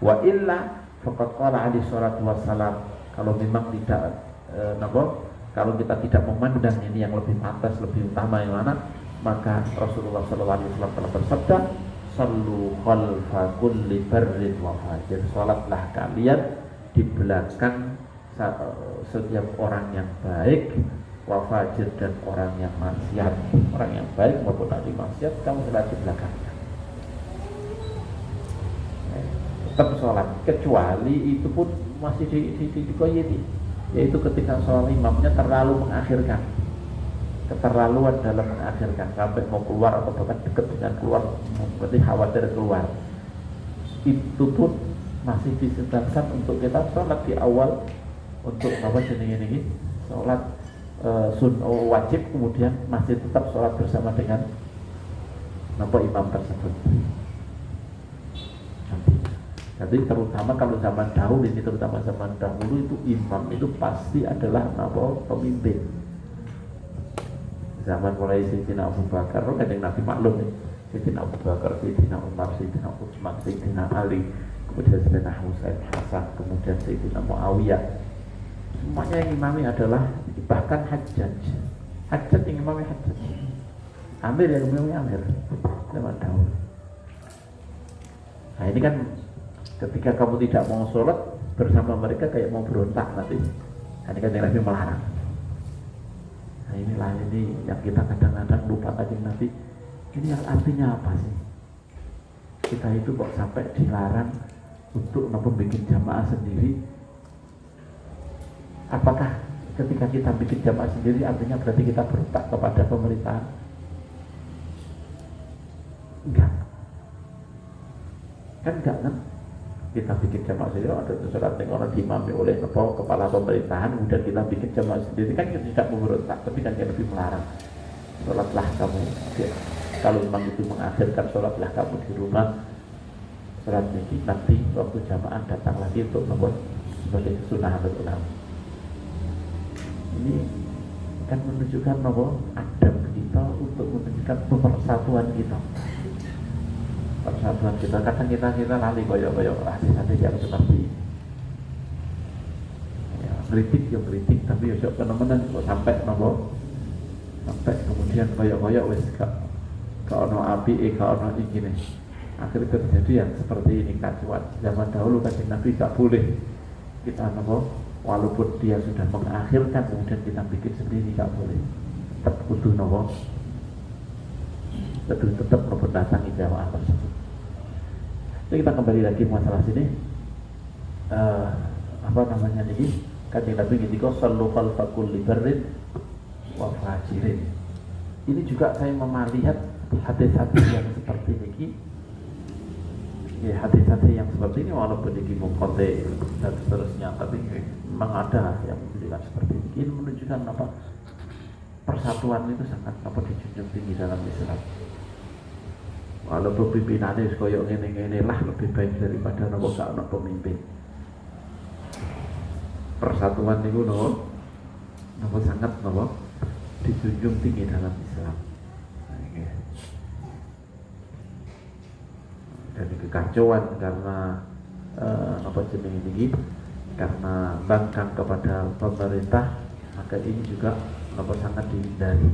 Wa illa faqad qala alaihi salatu wassalam, kalau memang tidak kalau kita tidak memandang ini yang lebih pantas, lebih utama yang mana, maka Rasulullah SAW telah bersabda, sallu khalfa kulli barrin wa fajir, salatlah kalian di belakang setiap orang yang baik, wa fajir, dan orang yang maksiat. Orang yang baik maupun ahli maksiat, kamu salat di belakangnya. Tetap sholat, kecuali itu pun masih dikoyiti, yaitu ketika sholat imamnya terlalu mengakhirkan, keterlaluan dalam mengakhirkan sampai mau keluar atau bahkan dekat dengan keluar, berarti khawatir keluar. Itu pun masih disedangkan untuk kita sholat di awal, untuk ini sholat wajib, kemudian masih tetap sholat bersama dengan imam tersebut. Jadi terutama kalau zaman dahulu ini, terutama zaman dahulu itu imam itu pasti adalah pemimpin. Zaman mulai Sayyidina Abu Bakar, kadang Nabi maklum nih, Sayyidina Abu Bakar, Sayyidina Umar, Sayyidina Utsman, Sayyidina Ali, kemudian Sayyidina Husain, Hasan, kemudian Sayyidina Muawiyah. Semuanya yang imami adalah, bahkan Hajjaj yang imami Hajjaj, Amir yang imami Amir zaman dahulu. Nah ini kan ketika kamu tidak mau sholat bersama mereka kayak mau berontak nanti. Nah, ini kan yang Nabi melarang. Nah inilah ini yang kita kadang-kadang lupa tadi Nabi. Ini yang artinya apa sih? Kita itu kok sampai dilarang untuk bikin jamaah sendiri? Apakah ketika kita bikin jamaah sendiri artinya berarti kita berontak kepada pemerintahan? Enggak. Kan enggak kan? Kita bikin jamaah sendiri, ada sholat yang orang diimami oleh kepala pemerintahan, kemudian kita bikin jamaah sendiri, kan kita tidak memberontak, tapi kan yang lebih melarang. Sholatlah kamu, ya. Kalau memang itu mengakhirkan, sholatlah kamu di rumah, sholat nanti waktu jamaah datang lagi untuk membuat sebagai kesunahan ulama. Ini kan menunjukkan adab kita untuk menunjukkan persatuan kita. Persatuan kita, kadang kita lali koyok-koyok hati-hati yang seperti ya, kritik, tapi ya fenomena kok sampai sampai kemudian koyok-koyok wes gak ono api, gak ono iki nih. Akhirnya terjadi yang seperti ini kacuan. Zaman dahulu kan Nabi gak boleh kita walaupun dia sudah mengakhirkan kemudian kita bikin sendiri, gak boleh. Tetap kudu tetap mendatangi jamaah tersebut. Jadi kita kembali lagi masalah sini, ini Kanjeng Nabi ngendika sallu khalfa kulli barrin wa fajirin. Ini juga saya melihat hadis-hadis yang seperti ini. Ya, hadis-hadis yang seperti ini walaupun ini mengkote dan seterusnya, tapi memang ada yang menunjukkan seperti ini. Ini menunjukkan persatuan itu sangat dijunjung tinggi dalam Islam. Walaupun pimpinannya koyok ngene-ngene lah lebih baik daripada gak ono pemimpin. Persatuan itu sangat dijunjung tinggi dalam Islam. Dan kekacauan karena ini karena bangkang kepada pemerintah, maka ini juga sangat dihindari.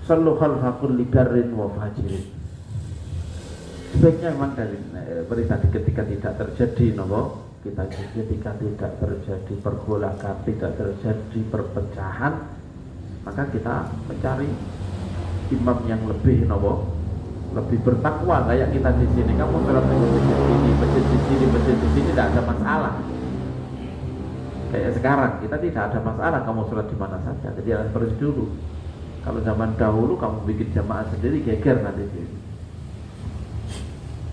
Sallu khalfa kulli barrin wa fajirin. Sebaiknya memang dari tadi ketika tidak terjadi ketika tidak terjadi pergolakan, tidak terjadi perpecahan, maka kita mencari imam yang lebih lebih bertakwa kayak kita di sini. Kamu sholat di masjid ini, masjid di sini tidak ada masalah. Kayak sekarang kita tidak ada masalah kamu sholat di mana saja. Jadi harus terus dulu. Kalau zaman dahulu kamu bikin jamaah sendiri geger nanti sih.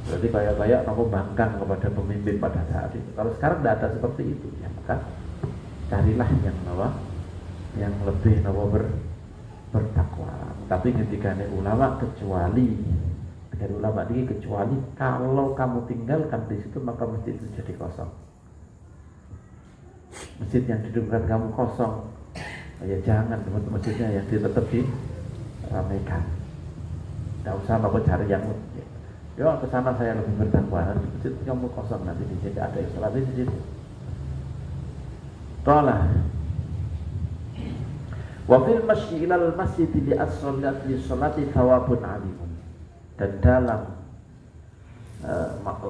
Berarti kayak kamu bangkang kepada pemimpin pada saat itu. Kalau sekarang tidak ada seperti itu, ya maka carilah yang lebih bertakwa. Tapi ketika ini ulama kecuali kalau kamu tinggalkan di situ maka masjid itu jadi kosong. Masjid yang didirikan kamu kosong, ya jangan masjidnya yang tetap diramaikan. Tidak usah cari yang ya ke sana saya lebih bertakwa. Masjid kamu kosong nanti di sini ada yang sholat di situ. Tolah. Wa fil masyi ilal masjid li as-sholati li sholati thawabun alimun. Dan dalam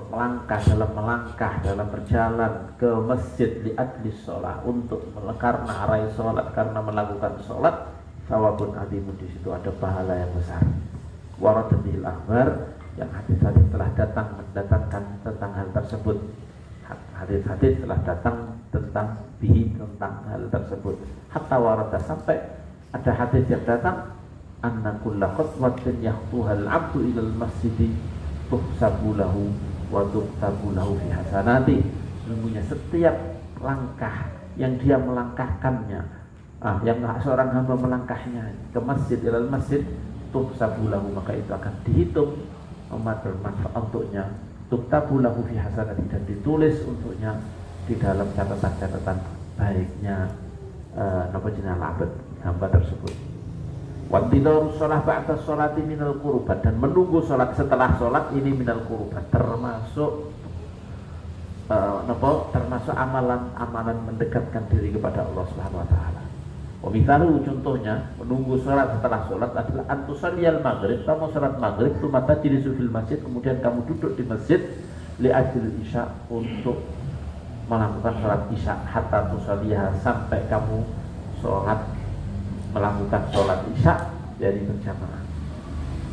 melangkah dalam berjalan ke masjid li adli sholat untuk karena arai sholat, karena melakukan sholat, thawabun alimun, di situ ada pahala yang besar. Waradatil akhbar, yang hadis-hadis telah datang mendatangkan tentang hal tersebut. Hadis-hadis telah datang tentang hal tersebut. Hatta warada, sampai ada hadis yang datang, anna kulla khutwatin yahtuhal abdu ilal masjidi tuhsabu lahu wa tuktabu lahu fi hasanati. Sesungguhnya setiap langkah yang dia melangkahkannya, yang seorang hamba melangkahnya ke masjid, ilal masjid, tuhsabu lahu, maka itu akan dihitung bermanfaat untuknya, tuktabu lahu fi hasanati, dan ditulis untuknya di dalam catatan baiknya hamba tersebut. Wantidaru sholat ba'da sholati minal qurubat, dan menunggu sholat setelah sholat ini minal qurubat, termasuk termasuk amalan mendekatkan diri kepada Allah Subhanahu wa taala. Wamitaru, contohnya menunggu sholat setelah sholat adalah antusalliyal maghrib, kamu sholat maghrib tu mata jilisu fil masjid, kemudian kamu duduk di masjid li ajil isya, untuk melakukan sholat isya, hatta tusalliyah, sampai kamu melakukan sholat isya dari berjamaah.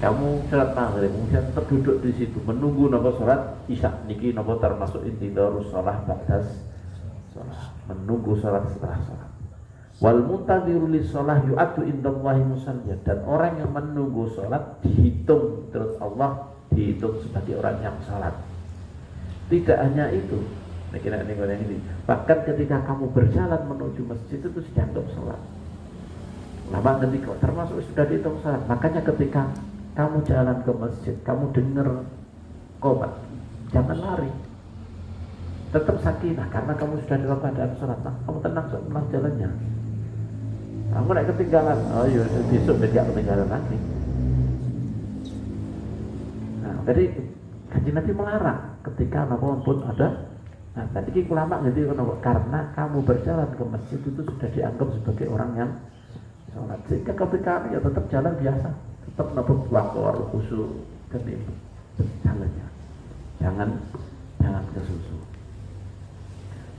Kamu sholat maghrib kemudian terduduk di situ menunggu sholat isya, niki termasuk intidarus sholat ba'das sholat, menunggu sholat setelah sholat. Wal muntadhiru lis shalah yu'addu indallahi musalliyan, dan orang yang menunggu sholat dihitung terus Allah, dihitung sebagai orang yang sholat. Tidak hanya itu, ini bahkan ketika kamu berjalan menuju masjid itu dianggap sholat. Lama ketika termasuk sudah dihitung sholat. Makanya ketika kamu jalan ke masjid, kamu dengar qomat, jangan lari, tetap sakinah, karena kamu sudah dalam keadaan sholat. Kamu tenang setelah jalannya. Kamu naik ketinggalan, besok tidak ketinggalan lagi. Nah, jadi Kanjeng Nabi melarang ketika pun ada. Nah, tadi ulama jadi karena kamu berjalan ke masjid itu sudah dianggap sebagai orang yang sholat. Sehingga ketika ya tetap jalan biasa, tetap nabuk wakor khusyuk kening jalannya. Jangan kesusu.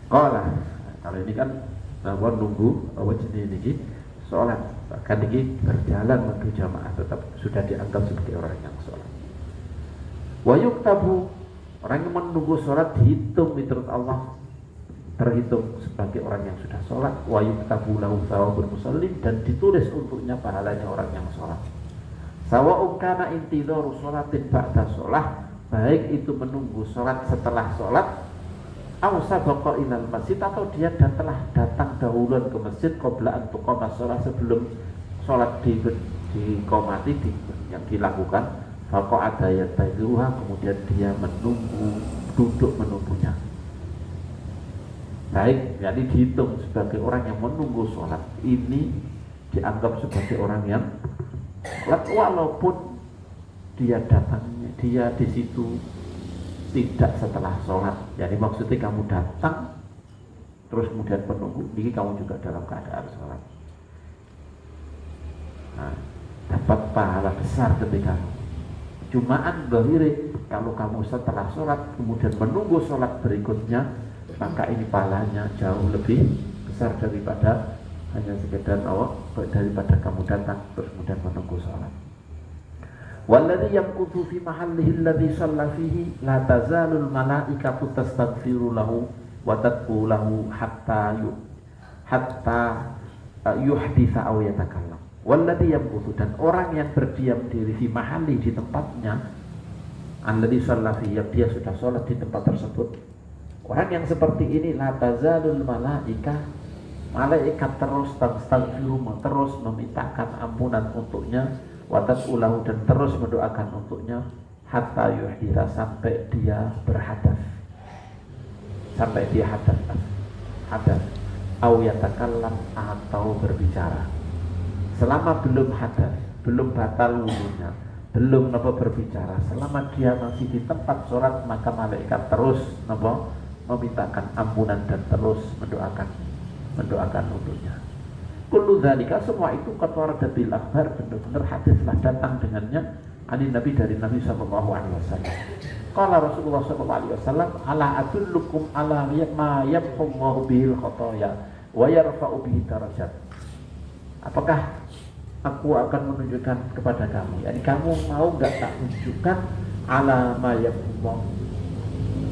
Kalau ini kan nunggu jenis ini sholat, bahkan ini berjalan menuju jamaah tetap sudah dianggap sebagai orang yang sholat. Wa yuktabu, orang yang menunggu sholat dihitung menurut Allah, terhitung sebagai orang yang sudah sholat. Wa yuktabu lahu thawabul musallin, dan ditulis untuknya pahalanya orang yang sholat. Sawa'un kana intidharu sholatin ba'da sholah, baik itu menunggu sholat setelah sholat, aw sabaqa ilal masjid, atau dia telah datang dahuluan ke masjid qabla an tuqama sholat, sebelum sholat diqomati yang dilakukan, faqa'ada yatairuha, kemudian dia duduk menunggunya. Baik, jadi dihitung sebagai orang yang menunggu sholat, ini dianggap sebagai orang yang sholat, walaupun dia di situ tidak setelah sholat. Jadi maksudnya kamu datang terus kemudian menunggu, ini kamu juga dalam keadaan sholat. Nah, dapat pahala besar ketika Jumaan dohiri, kalau kamu setelah sholat kemudian menunggu sholat berikutnya, maka ini pahalanya jauh lebih besar daripada hanya sekedar daripada kamu datang terus kemudian menunggu sholat. Walladhi yamkuthu fi mahallihi alladhi shalla fihi la tazalul malaikatu tastaghfiru lahu wa tad'u lahu hatta yuhditha aw yatakallam. Walladhi yamkuthu, dan orang yang berdiam diri fi mahalli, di tempatnya, alladhi shalla fihi, yang dia sudah sholat di tempat tersebut, orang yang seperti ini la tazalul malaikat terus tastaghfiru, terus memintakan ampunan untuknya, watat ulahu, dan terus mendoakan untuknya, hatta yuhditha, sampai dia berhadas, sampai dia hadas au yatakallam, atau berbicara. Selama belum hadas, belum batal wudunya, belum berbicara, selama dia masih di tempat sholat, maka malaikat terus memintakan ampunan dan terus mendoakan untuknya. Kullu dzalika, semua itu qad bil akhbar, benar-benar hadislah datang dengannya ani Nabi, dari Nabi sallallahu alaihi wasallam. Qala Rasulullah sallallahu alaihi wasallam, ala adullukum ala ma yamhullahu bihil khotoya wa yarfa'u bihi darajat. Apakah aku akan menunjukkan kepada kamu, yani kamu mau enggak tak tunjukkan ala ma yamhullahu,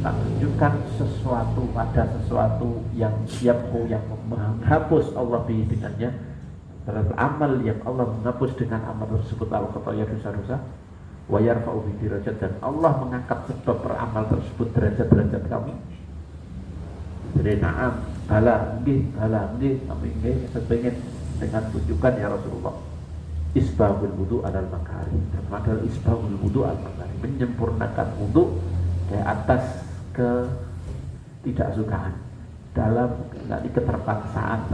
tak tunjukkan sesuatu, ada sesuatu yang yamhu, yang menghapus Allah bihi dengannya, beramal yang Allah menghapus dengan amal tersebut al-khotoya, dosa-dosa, wa yarfa'u bihi darajat, dan Allah mengangkat sebab beramal tersebut derajat-derajat kamu. Jadi na'am, bala nggih, kami nggih sepengen dengan tunjukkan ya Rasulullah. Isbahul wudu alal makari, dan padahal isbahul wudu al makari, menyempurnakan wudu ke atas ketidaksukaan, dalam keterpaksaan,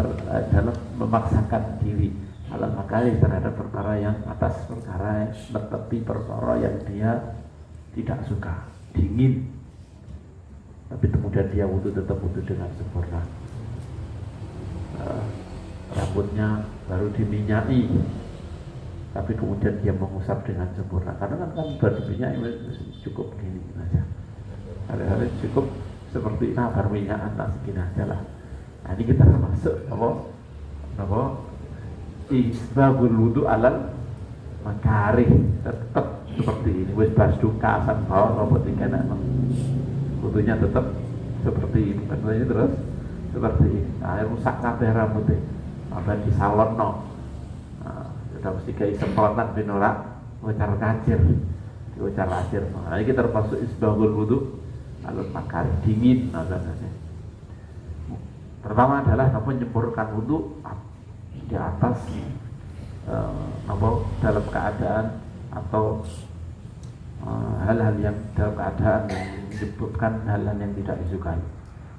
dalam memaksakan diri alal makari, terhadap perkara yang atas, perkara yang menepi, perkara yang dia tidak suka, dingin, tapi kemudian dia wudu, tetap wudu dengan sempurna. Rambutnya baru diminyai, tapi kemudian dia mengusap dengan sempurna, karena kan baru diminyai cukup gini aja, hari-hari cukup seperti baru minyakan, tak segini aja lah. Nah, ini kita termasuk apa isbabul wudu alal makarih, tetap seperti ini, wis basduka asan bawah robot ikan, wudunya tetap seperti ini, maksudnya terus seperti ini. Nah, rusak kabeh rambutnya, apa di salon sudah mesti kayak semprotan binorak ucar kacir, ucar kacir. Nah, ini kita termasuk isbahul wudu alal makarih, dingin namanya. Pertama adalah menyempurnakan wudu di atas dalam keadaan atau hal-hal yang dalam keadaan yang menyebutkan hal-hal yang tidak disukai.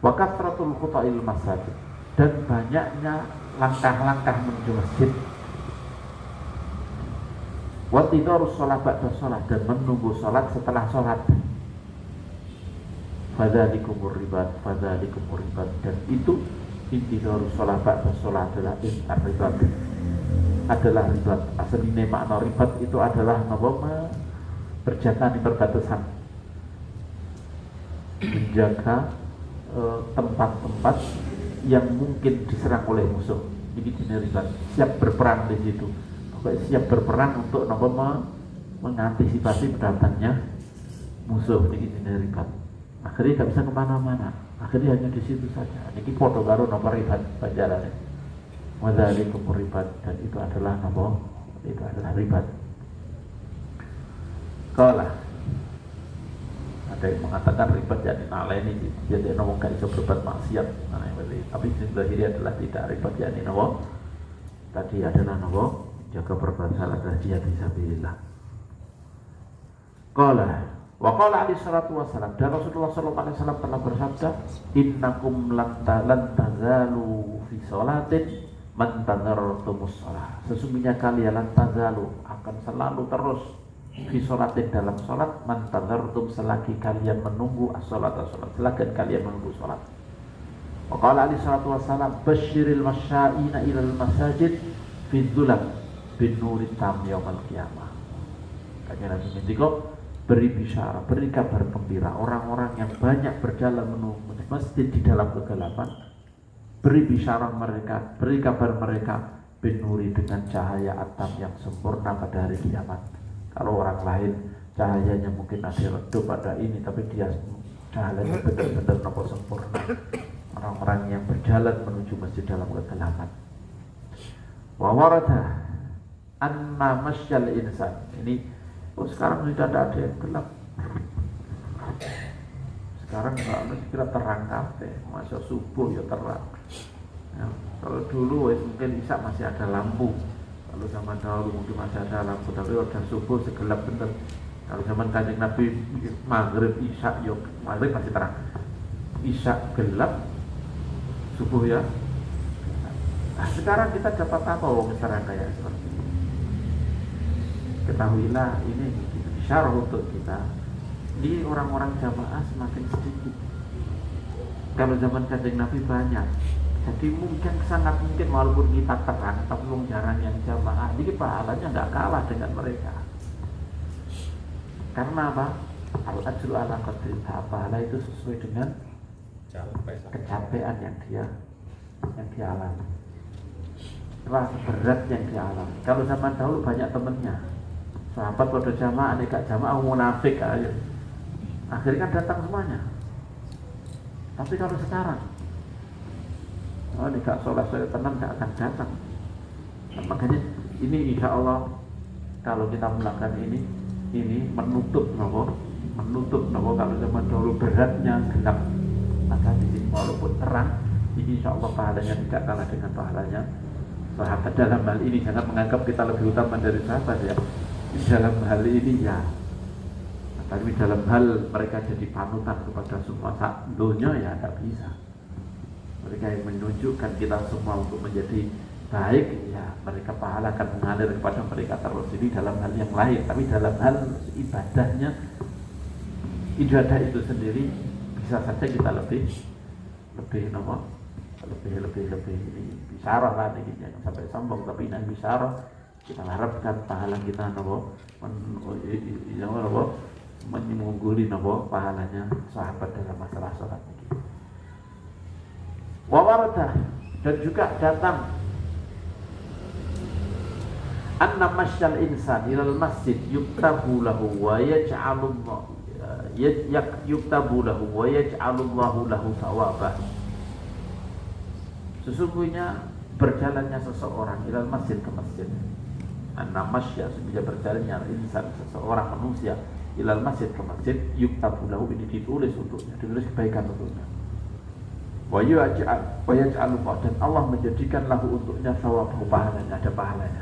Wa kathratul khuta'il masajid, dan banyaknya langkah-langkah menuju masjid. Wa tidharus shalah ba'da shalah, dan menunggu salat setelah salat. Fadzalikumur ribat, dan itu intidharus shalah ba'da shalah adalah ribat, adalah ribat. Aslinya makna ribat itu adalah berjaga di perbatasan, menjaga tempat-tempat yang mungkin diserang oleh musuh. Jadi ribat, siap berperang di situ. Siap berperang untuk mengantisipasi datangnya musuh. Ini ribat. Akhirnya tidak bisa kemana-mana. Akhirnya hanya di situ saja. Ini foto baru nomor ribat pajarannya. Wadzalikum ribat, dan itu adalah ribat. Kalau ada yang mengatakan ribat jadi naleni, jadi nomor gak bisa berbuat maksiat. Nah, tapi sebenarnya adalah tidak ribat, jadi nomor tadi adalah nomor jaga perbatasan adalah jihad fisabilillah. Wa qala alaihi salatu wassalam, dan Rasulullah sallallahu alaihi wasallam telah bersabda, innakum lan tazalu fi sholatin man tadhartumus shalah. Sesungguhnya kalian lan tazalu, akan selalu terus fi sholatin, dalam salat, man tadhartum, selagi kalian menunggu as-salat, selagi kalian menunggu salat. Wa qala alaihi salatu wassalam, basyiril masya'ina ilal masajid fi dhulam bin nuri tam yaumal qiyamah. Kanjeng Nabi ngendika, beri bisyarah, beri kabar gembira orang-orang yang banyak berjalan menuju masjid di dalam kegelapan. Beri bisyarah mereka, beri kabar mereka binuri dengan cahaya atam yang sempurna pada hari kiamat. Kalau orang lain cahayanya mungkin ada redup pada ini, tapi dia cahayanya benar-benar nampak sempurna. Orang-orang yang berjalan menuju masjid dalam kegelapan. Wa warada anna masyal insan. Ini sekarang sudah tidak ada yang gelap. Sekarang nggak kira terang kabeh, masa subuh ya terang. Ya, kalau dulu mungkin isya masih ada lampu. Kalau zaman dahulu mungkin masih ada lampu, tapi udah subuh segelap bener. Kalau zaman Kanjeng Nabi maghrib isya, yo maghrib masih terang. Isya gelap, subuh ya. Nah, sekarang kita dapat apa sekarang kayak seperti ini? Ketahuilah ini bisyarah untuk kita. Ini orang-orang jamaah semakin sedikit. Kalau zaman Kanjeng Nabi banyak. Jadi mungkin sangat mungkin walaupun kita terang, tapi jarang yang jamaah. Jadi pahalanya nggak kalah dengan mereka. Karena apa? Al-ajru ala qadri, pahala itu sesuai dengan kecapean yang dia alami. Rasa berat yang dia alami. Kalau zaman dahulu banyak temennya. Sahabat pada jamaah, gak jamaah munafik aja. Akhirnya kan datang semuanya. Tapi kalau sekarang, gak sholat saya tenang gak akan datang. Nah, makanya ini insya Allah kalau kita melakukan ini menutup nopo kalau zaman dahulu beratnya gelap, maka di sini walaupun terang, ini insya Allah pahalanya tidak kalah dengan pahalanya sahabat. Dalam hal ini jangan menganggap kita lebih utama dari sahabat ya. Dalam hal ini ya, tapi dalam hal mereka jadi panutan kepada semua dunia ya tidak bisa. Mereka yang menunjukkan kita semua untuk menjadi baik ya, mereka pahala akan mengalir kepada mereka terus. Ini dalam hal yang lain, tapi dalam hal ibadahnya, ibadah itu sendiri bisa saja kita lebih ini bisyarah lah ini, jangan sampai sombong, tapi ini bisyarah. Kita harapkan pahala kita mengungguli pahalanya sahabat dalam masalah sholat ini. Wawardah, dan juga datang anna masyal insan ilal masjid yuktabu lahu wa yaj'alullahu lahu thawabah. Sesungguhnya berjalannya seseorang ilal masjid ke masjid. Anna masya, sebenarnya berjalannya insan seseorang manusia ilal masjid ke masjid, yuktabu lahu, ini ditulis untuknya, ditulis kebaikan untuknya. Wa yaj'alullah, dan Allah menjadikan lahu untuknya thawabahu, pahalanya, ada pahalanya.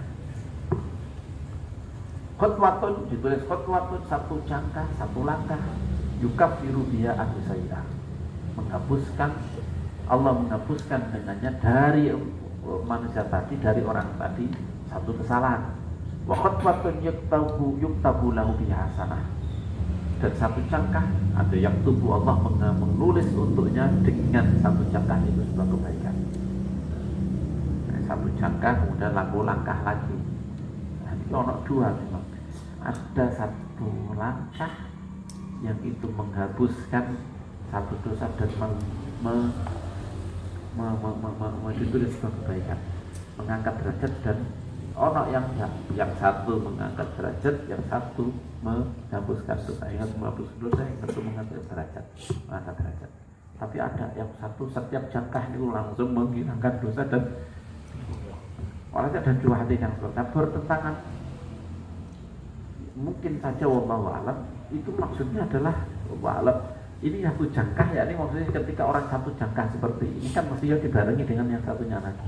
Khutwatun, ditulis khutwatun, satu jangkah, satu langkah, yukaffiru biha an-sayyi'ah, menghapuskan, Allah menghapuskan dengannya dari manusia tadi, dari orang tadi, satu kesalahan. Wa khutwatun yuktabu lahu biha hasanah, dan satu jangkah ada yang tubuh Allah menulis untuknya dengan satu jangkah itu sebuah kebaikan. Satu jangkah kemudian langkah lagi. Nah, ini ono dua memang. Ada satu langkah yang itu menghapuskan satu dosa dan ditulis sebuah kebaikan, mengangkat derajat, dan ono yang satu mengangkat derajat, yang satu menghapuskan dosa. Yang menghapuskan dosa, yang satu mengangkat derajat. Tapi ada yang satu setiap jangkah itu langsung menghilangkan dosa, dan orangnya ada dua hati yang bertentangan. Mungkin saja wallahu a'lam itu maksudnya adalah wallahu a'lam ini satu jangkah ya, ini maksudnya ketika orang satu jangkah seperti ini kan mestinya dibarengi dengan yang satunya lagi.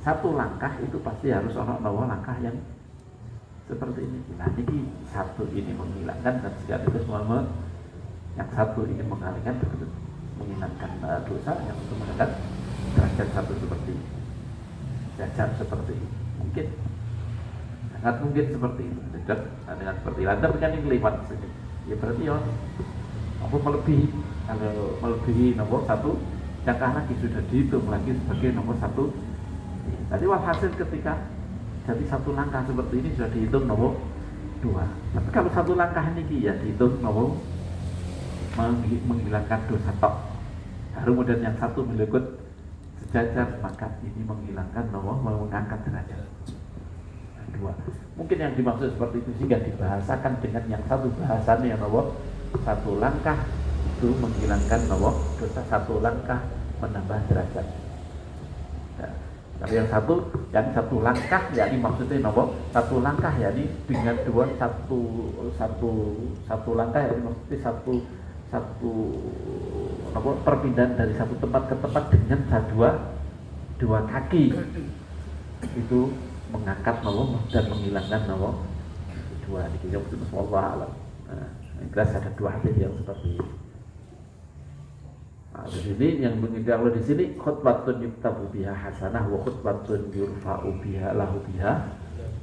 Satu langkah itu pasti harus orang bawa langkah yang seperti ini. Nah, jadi satu ini menghilangkan dan sekaligus yang satu ini mengalihkan, menghilangkan dosa, yang satu mengangkat derajat satu seperti ini, derajat seperti ini. Mungkin sangat mungkin seperti itu. Dengan seperti itu, Anda punya kelewat sini. Ya berarti ya, apa melebihi? Kalau melebihi nomor satu, jangkah lagi sudah dihitung lagi sebagai nomor satu. Tadi walhasil ketika jadi satu langkah seperti ini sudah dihitung nomor dua. Tapi kalau satu langkah ini ya dihitung mau menghilangkan dosa tok. Kemudian yang satu melekut sejajar, maka ini menghilangkan mengangkat derajat. Dua. Mungkin yang dimaksud seperti itu sehingga dibahasakan dengan yang satu bahasannya satu langkah itu menghilangkan dosa, satu langkah menambah derajat. Nah, tapi yang satu langkah yakni maksudnya satu langkah yakni dengan satu langkah yakni maksudnya satu perpindahan dari satu tempat ke tempat dengan dua kaki itu mengangkat dan menghilangkan dua dikira itu wallahu a'lam. Yang jelas ada dua hadis yang seperti ini. Nah, di sini yang kalau di sini khutbatun yuktabu biha hasanah wa khutbatun yurfa'u biha lahu biha.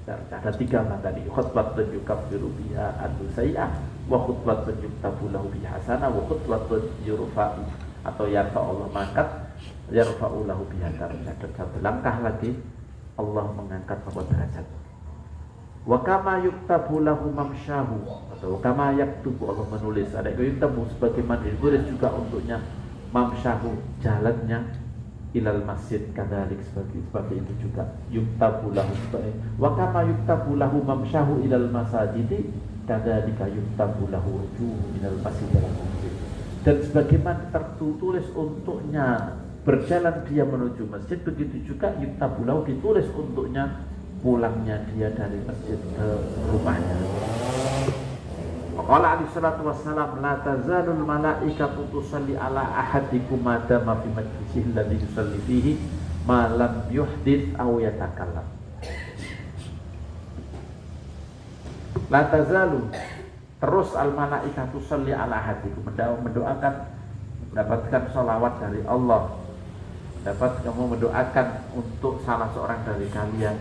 Ada tiga mata tadi, khutbatun yukabbiru biha an-nusai'ah wa khutbatun yuktabu lahu biha hasanah wa khutbatun yurfa'u atau yarfa'u Allah mangkat yarfa'u lahu biha darajat. Satu langkah lagi Allah mengangkat derajat. Wa kama yuktabu lahu mamsyahu atau kama yaktubu Allah menulis, ada yuktabu sebagaimana ditulis juga untuknya mamsyahu jalannya ilal masjid kadzalik seperti itu juga yuktabu lahu wa kama yuktabu lahu mamsyahu ilal masajid kadzalika yuktabu lahu rujuhu ilal masjid. Dan sebagaimana tertulis untuknya berjalan dia menuju masjid, begitu juga yuktabu lahu ditulis untuknya pulangnya dia dari masjid ke rumahnya. Qala alaihi salatu wassalam la tazalul malaikatu tusalli ala ahadikum ma dama fi majlisihi alladhi yusalli fihi ma lam yuhdits aw yatakallam. La tazalu terus al malaikatu tusalli ala ahadikum mendoakan mendapatkan sholawat dari Allah, dapat kamu mendoakan untuk salah seorang dari kalian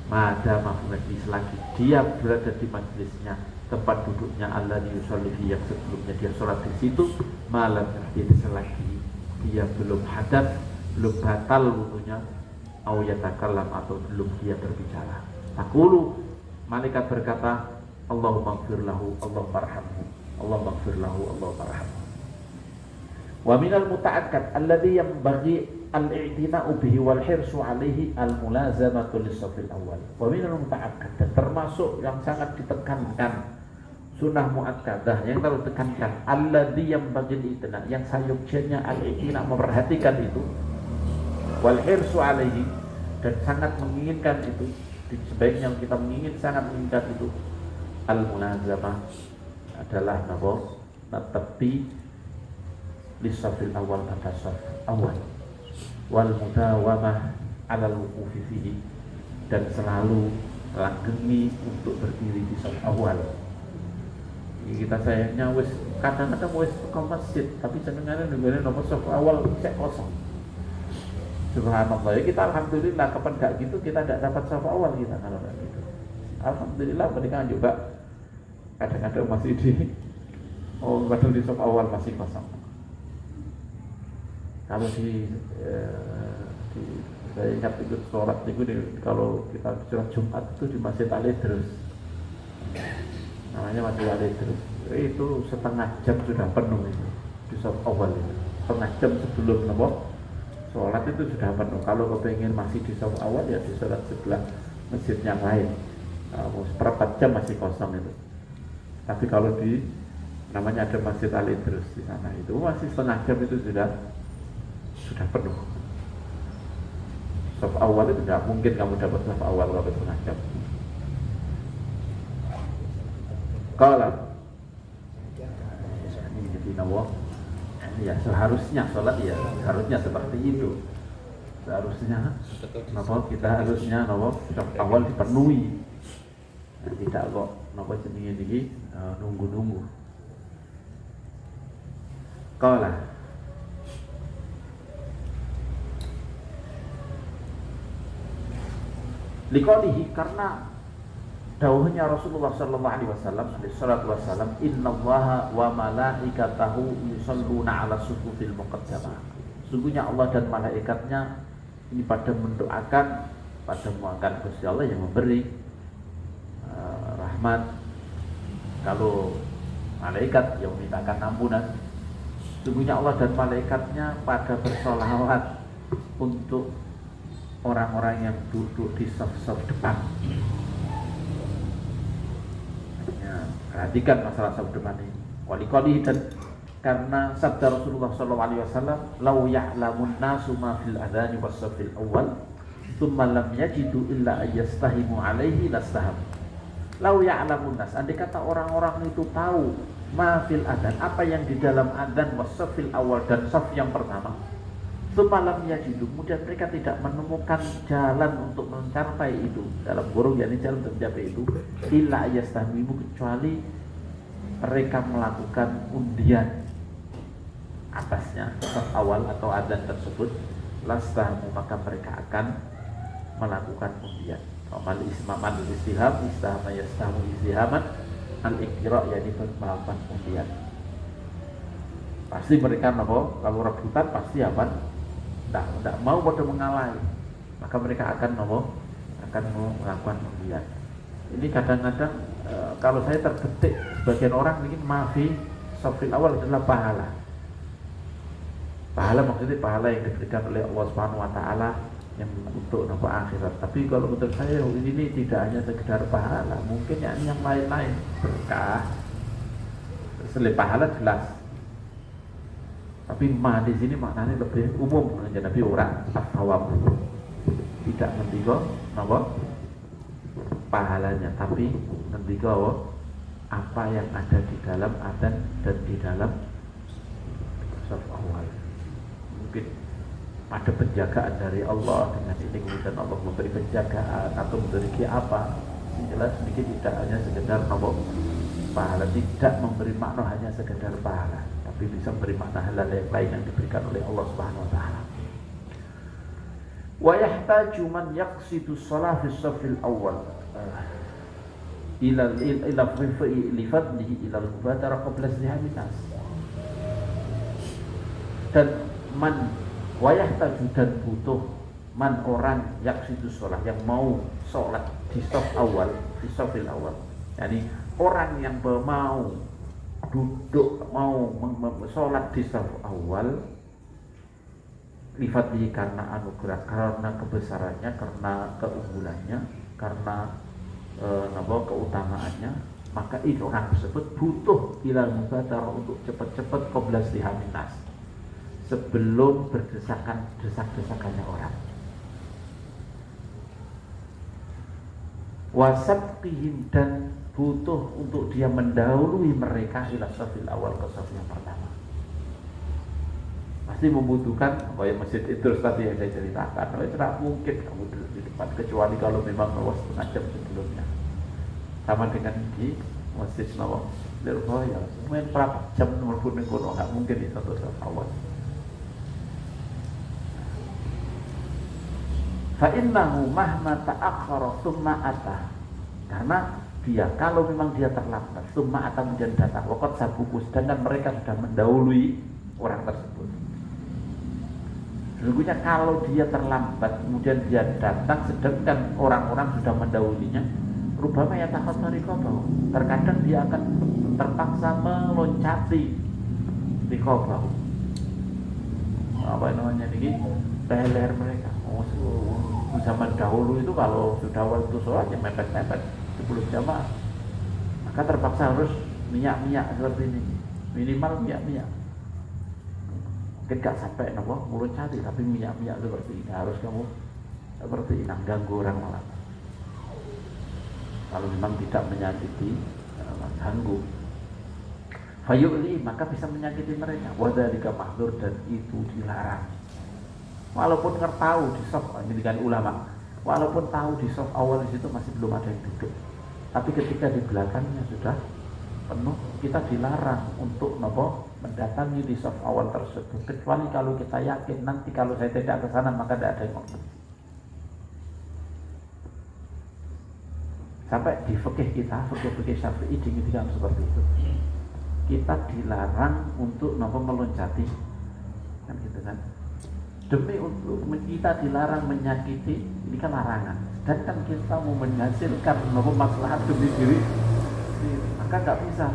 mada majlis lagi dia berada di majlisnya tempat duduknya Allah di yusallihi yang sebelumnya dia sholat di situ malam jadi selagi dia belum hadas belum batal wudunya au yatakallam atau belum dia berbicara. Taqulu malaikat berkata Allahumma ighfir lahu Allahumma arhamhu Allahumma ighfir lahu Allahumma arhamhu. Wa minal muta'akkad alladhi yanbaghi al-i'tina'u bihi wal hirsu 'alaihi al-mulazamatu lis-safil awwal. Wa minal muta'akkad termasuk yang sangat ditekankan sunnah muakkadah yang terlalu tekankan alladhi yanbaghi al-i'tina' yang sayuksinya al-i'tina' memperhatikan itu wal hirsu 'alaihi dan sangat menginginkan itu sebaiknya kita sangat menginginkan itu al-mulazamah adalah tepi lisafil awal pada saf awal wal mudawamah alal wuqufi fihi dan selalu langgeng untuk berdiri di saf awal. Kita sayangnya wis kadang-kadang wis ke masjid tapi jenengane nggone nomor saf awal cek kosong. Subhanallah ya, kita alhamdulillah kapan gak gitu kita tidak dapat saf awal kita kalau gak gitu. Alhamdulillah mereka juga kadang-kadang masih padahal di saf awal masih kosong. Kalau saya ingat ikut sholat itu kalau kita sholat Jumat itu di Masjid Al-Idrus, namanya Masjid Al-Idrus, itu setengah jam sudah penuh itu di sholat awal itu. Setengah jam sebelum sholat itu sudah penuh. Kalau kepengen masih di sholat awal ya di sholat sebelah masjid yang lain, seperempat jam masih kosong itu. Tapi kalau di namanya ada Masjid Al-Idrus di sana itu masih setengah jam itu sudah penuh. Saf awal itu tidak mungkin kamu dapat saf awal kalau setengah jam. Kalau ini jadi ya seharusnya sholat ya harusnya seperti itu. Seharusnya kita harusnya saf awal dipenuhi. Nah, tidak kok jenenge iki nunggu-nunggu. Kalau liqaulihi karena dawuhnya Rasulullah sallallahu alaihi wasallam innallaha wa malaikatahu yusholluna 'ala sufufil muqaddamah. Sungguhnya Allah dan malaikatnya ini pada mendoakan Gusti Allah yang memberi rahmat Kalau malaikat yang mintakan ampunan, sungguhnya Allah dan malaikatnya pada bersolawat untuk orang-orang yang duduk di saf-saf depan. Ya, perhatikan masalah saf depan ini. Wali-wali dan karena sabda Rasulullah SAW, "Lau ya'lamun nasu ma fil adhani was safil awal, thumma lam yajidu illa ayastahimu alaihi lastaham." Lau ya'lamun nas, andai kata orang-orang itu tahu ma fil adhan, apa yang di dalam adhan was safil awal dan saf yang pertama, thumma lam yajidu, kemudian mereka tidak menemukan jalan untuk mencapai itu, dalam burung yakni jalan untuk mencapai itu, illa ayastahimu, kecuali mereka melakukan undian atasnya saf awal atau adzan tersebut, lastahamu, maka mereka akan melakukan undian. Amal ismaman istiham istahama yastahamu istihaman al-iqra, yakni melakukan undian. Pasti mereka kalau rebutan pasti apa? Tidak mau pada mengalah, maka mereka akan melakukan undian. Ini kadang-kadang kalau saya terbetik sebagian orang ingin maafi safil awal adalah pahala. Pahala maksudnya pahala yang diberikan oleh Allah Subhanahu wa taala yang untuk akhirat. Tapi kalau menurut saya ini tidak hanya sekedar pahala, mungkin yang lain-lain berkah. Selain pahala jelas. Tapi di sini maknanya lebih umum, hanya Nabi orang afawab. Tidak mendiko pahalanya, tapi mendiko apa yang ada di dalam adzan dan di dalam saf awal. Mungkin ada penjagaan dari Allah, dengan ini kemudian Allah memberi penjagaan atau memberi apa, jelas sedikit tidak hanya sekedar pahala, tidak memberi makna hanya sekedar pahala, tapi bisa memberi makna hal yang lain yang diberikan oleh Allah Subhanahu wa taala. Wa yahtaju man yaqsidu shalah fi shafil awal ila li fadlihi ila al-mubadara qabla izdihamin nas. Dan man wayah taju, dan butuh man orang yaksidu sholat, yang mau sholat di saf awal, di safil awal, yani orang yang mau duduk, mau sholat di saf awal, lifatihi, karena anugerah, karena kebesarannya, karena keunggulannya, karena keutamaannya, maka ini orang tersebut butuh ilal mubadarah, untuk cepat-cepat qabla izdihamin nas, sebelum desak-desakannya orang. Wasabqihim, dan butuh untuk dia mendahului mereka ila safil awal, ke saf yang pertama. Pasti membutuhkan masjid Idrus tadi yang saya ceritakan. Tidak mungkin kamu duduk di depan, kecuali kalau memang setengah jam sebelumnya. Sama dengan di Masjid Nawawi, ya semuanya berapa jam nomor pun nggak mungkin di satu saf awal. Fa innahu mahma ta'akhkhara tsumma ata, karena dia kalau memang dia terlambat, tsumma ata, kemudian datang, waqad sabuku, sedangkan mereka sudah mendahului orang tersebut. Sesungguhnya kalau dia terlambat kemudian dia datang sedangkan orang-orang sudah mendahulunya, rubama ya takhassari qabahu, terkadang dia akan terpaksa meloncati riqabahu, apa namanya ini, leher mereka. Zaman dahulu itu kalau sudah waktu sholat ya mepet-mepet 10 jamaah, maka terpaksa harus minyak-minyak seperti ini, minimal minyak-minyak. Mungkin gak sampai mulut cari, tapi minyak-minyak seperti ini harus kamu seperti ini, ganggu orang malah. Kalau memang tidak menyakiti, ganggu. Fayu'li, maka bisa menyakiti mereka. Wadhalika mahdzur, dan itu dilarang. Walaupun tahu di saf, ini dengan ulama, walaupun tahu di saf awal di situ masih belum ada yang duduk, tapi ketika di belakangnya sudah penuh, kita dilarang untuk mendatangi di saf awal tersebut, kecuali kalau kita yakin nanti kalau saya tidak ke sana maka tidak ada yang mau. Sampai di fikih kita, fikih Syafi'i dikatakan seperti itu, kita dilarang untuk meloncati, kan gitu kan. Demi untuk kita dilarang menyakiti, ini kan larangan. Sedangkan kita mau menghasilkan maslahat demi diri sendiri. Maka nggak bisa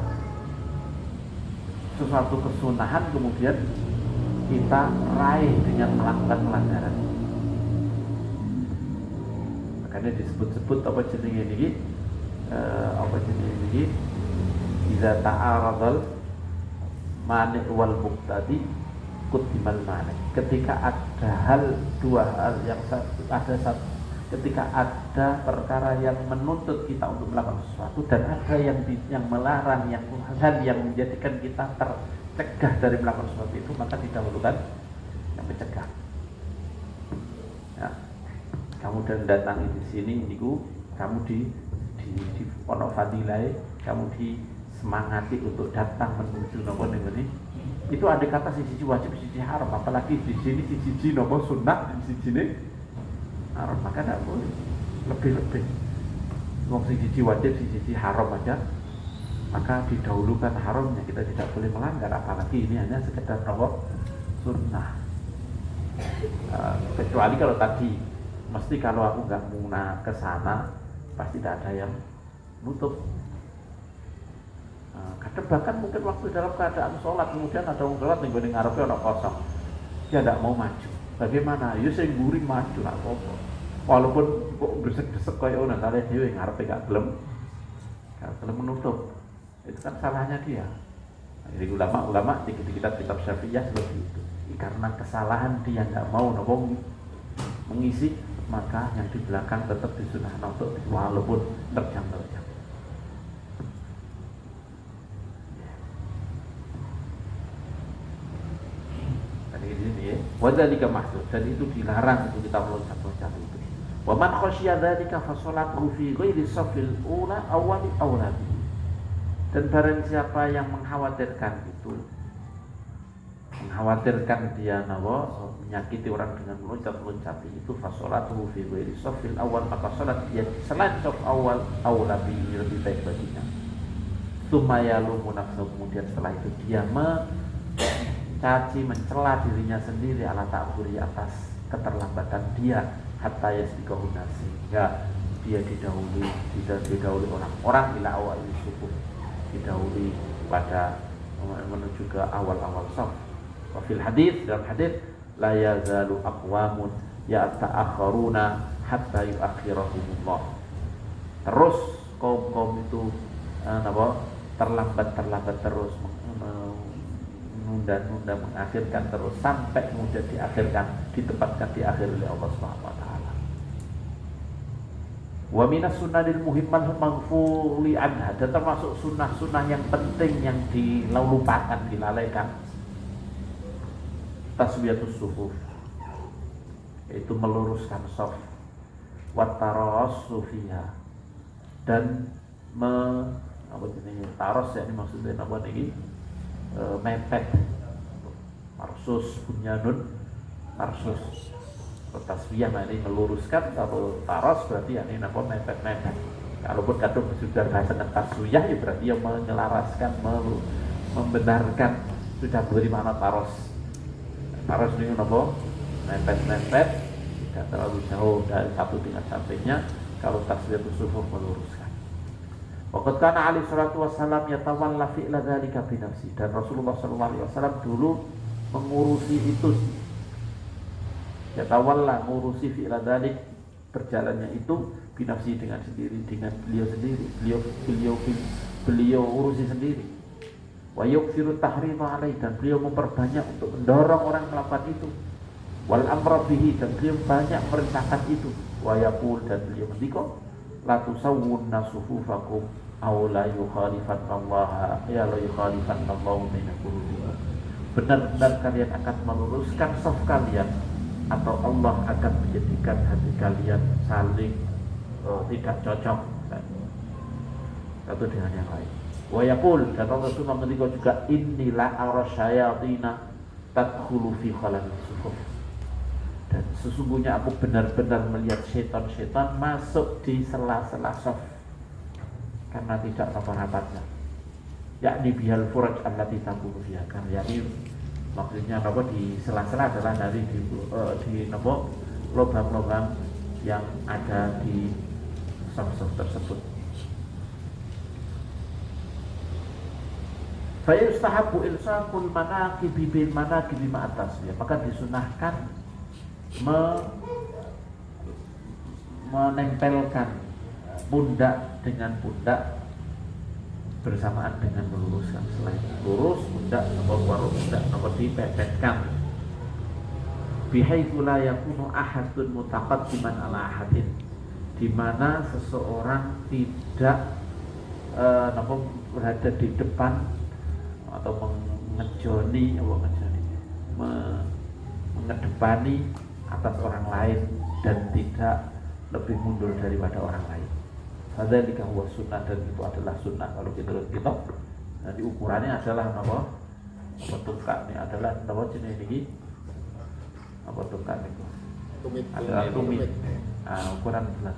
sesuatu kesunahan kemudian kita raih dengan melakukan pelanggaran. Makanya disebut-sebut apa jenenge niki, idza ta'aradal mani' wal muqtadi quddimal mani'. Ketika ada dua hal yang ketika ada perkara yang menuntut kita untuk melakukan sesuatu dan ada yang melarang, hal yang menjadikan kita tercegah dari melakukan sesuatu itu, maka didahulukan yang mencegah. Ya. Kamu dan datangi di sini, niku kamu di ono fadilai, kamu disemangati untuk datang menuju nopo ini. Itu ada kata siji wajib, siji haram, apalagi di sini siji nopo sunnah, siji ini haram, maka tidak boleh lebih-lebih. Ngomong siji wajib, siji haram aja, maka didahulukan haramnya. Kita tidak boleh melanggar, apalagi ini hanya sekedar nopo sunnah. Kecuali kalau tadi, mesti kalau aku nggak mau ke sana, pasti tidak ada yang nutup. Kadang bahkan mungkin waktu dalam keadaan sholat, kemudian ada orang sholat nih ngarepnya orang kosong, dia tidak mau maju. Bagaimana? Ya saya gurih maju lah apa. Walaupun kok desek-desek kayak orang tadi dia ngarepe gak gelem menutup. Itu kan salahnya dia. Jadi ulama-ulama di kitab Syafi'iyah seperti itu. Karena kesalahan dia nggak mau mengisi, maka yang di belakang tetap disunahkan untuk walaupun terjang-terjang. Wadzalika mahdzur, dan itu dilarang untuk kita meloncat-loncat itu. Wa man khasyiya dzalika fa sholatuhu fi ghairi shafil ula awwali awlabi. Dan barang siapa yang mengkhawatirkan dia menyakiti orang dengan meloncat-loncat itu, fa sholatuhu fi ghairi shafil awwal, maka salat dia selain shaf awal awlabi lebih baik baginya. Tsumma yalumu nafsuhu, kemudian setelah itu dia mencela dirinya sendiri ala ta'khuri, atas keterlambatan dia, hatta yasbiqahu nas, sehingga dia didahului orang-orang ila awal sufuf, didahului pada menuju ke awal-awal shaf. Wa fil hadits, dalam hadits, la yazalu aqwamun yata'akharuna hatta yuakhirahumullah. Terus kaum itu terlambat terus, menunda mengakhirkan terus sampai kemudian ditempatkan di akhir oleh Allah Subhanahu wa taala. Wa minas sunnahil muhimmah maghfuli anha, dan termasuk sunnah-sunnah yang penting yang dilupakan, dilalaikan, taswiyatus sufuf, yaitu meluruskan shaf, wa tarassu fiha, dan taros, ya ini maksudnya apa niki? Mepet, marsus bunyanun, marsus tasbiyah, ini meluruskan. Kalau taros berarti ini mepet. Kalaupun kadang sudah bahasa tasbiyah, ya berarti yang menyelaraskan, membenarkan, sudah beri makna taros. Taros ini mepet, tidak terlalu jauh dari satu dengan sampingnya. Kalau tasbiyah itu meluruskan. Waqad kana alaihi salatu wassalam yatawalla fi'la dzalika bi nafsi, dan Rasulullah sallallahu alaihi wasallam dulu mengurusi itu, yatawalla, mengurusi fi'la dzalik, berjalannya itu bi nafsi, dengan beliau sendiri, beliau urusi sendiri. Wa yukthiru tahrima alaihi, dan beliau memperbanyak untuk mendorong orang melakukan itu. Wal amra bihi, dan beliau banyak merintahkan itu. Wa yaqul, dan beliau mendikau, la tusawwunna sufufakum aw la yukhalifannallaha ya la yukhalifanallahu baina qulubikum. Benar-benar kalian akan meluruskan shaf kalian, atau Allah akan menjadikan hati kalian saling tidak cocok satu dengan yang lain. Wa yaqul, dan Rasulullah mendikau juga, innilah arasyayatina tadkhulu fi khalal sufuf, dan sesungguhnya aku benar-benar melihat setan-setan masuk di sela-sela shaf karena tidak rapat-rapatnya, yakni bihal furaj allati takunu fiha, yakni maksudnya di sela-sela adalah dari di lubang-lubang yang ada di shaf-shaf tersebut. Fa yustahabbu ilsaqul manaqibi bil manaqibi ma'atas, ya, maka disunahkan menempelkan pundak dengan pundak bersamaan dengan meluruskan. Selain lurus pundak nomor waru pundak nomor dipepetkan, bihaitsu la yakunu ahadun mutaqaddiman ala ahadin, di mana seseorang tidak berada di depan atau mengedepani atas orang lain dan tidak lebih mundur daripada orang lain. Fadzalika huwa sunnah, dan itu adalah sunnah. Kalau kita nanti ukurannya adalah apa tukak ini adalah apa jenis ini apa tukak itu adalah tumit. Ukuran adalah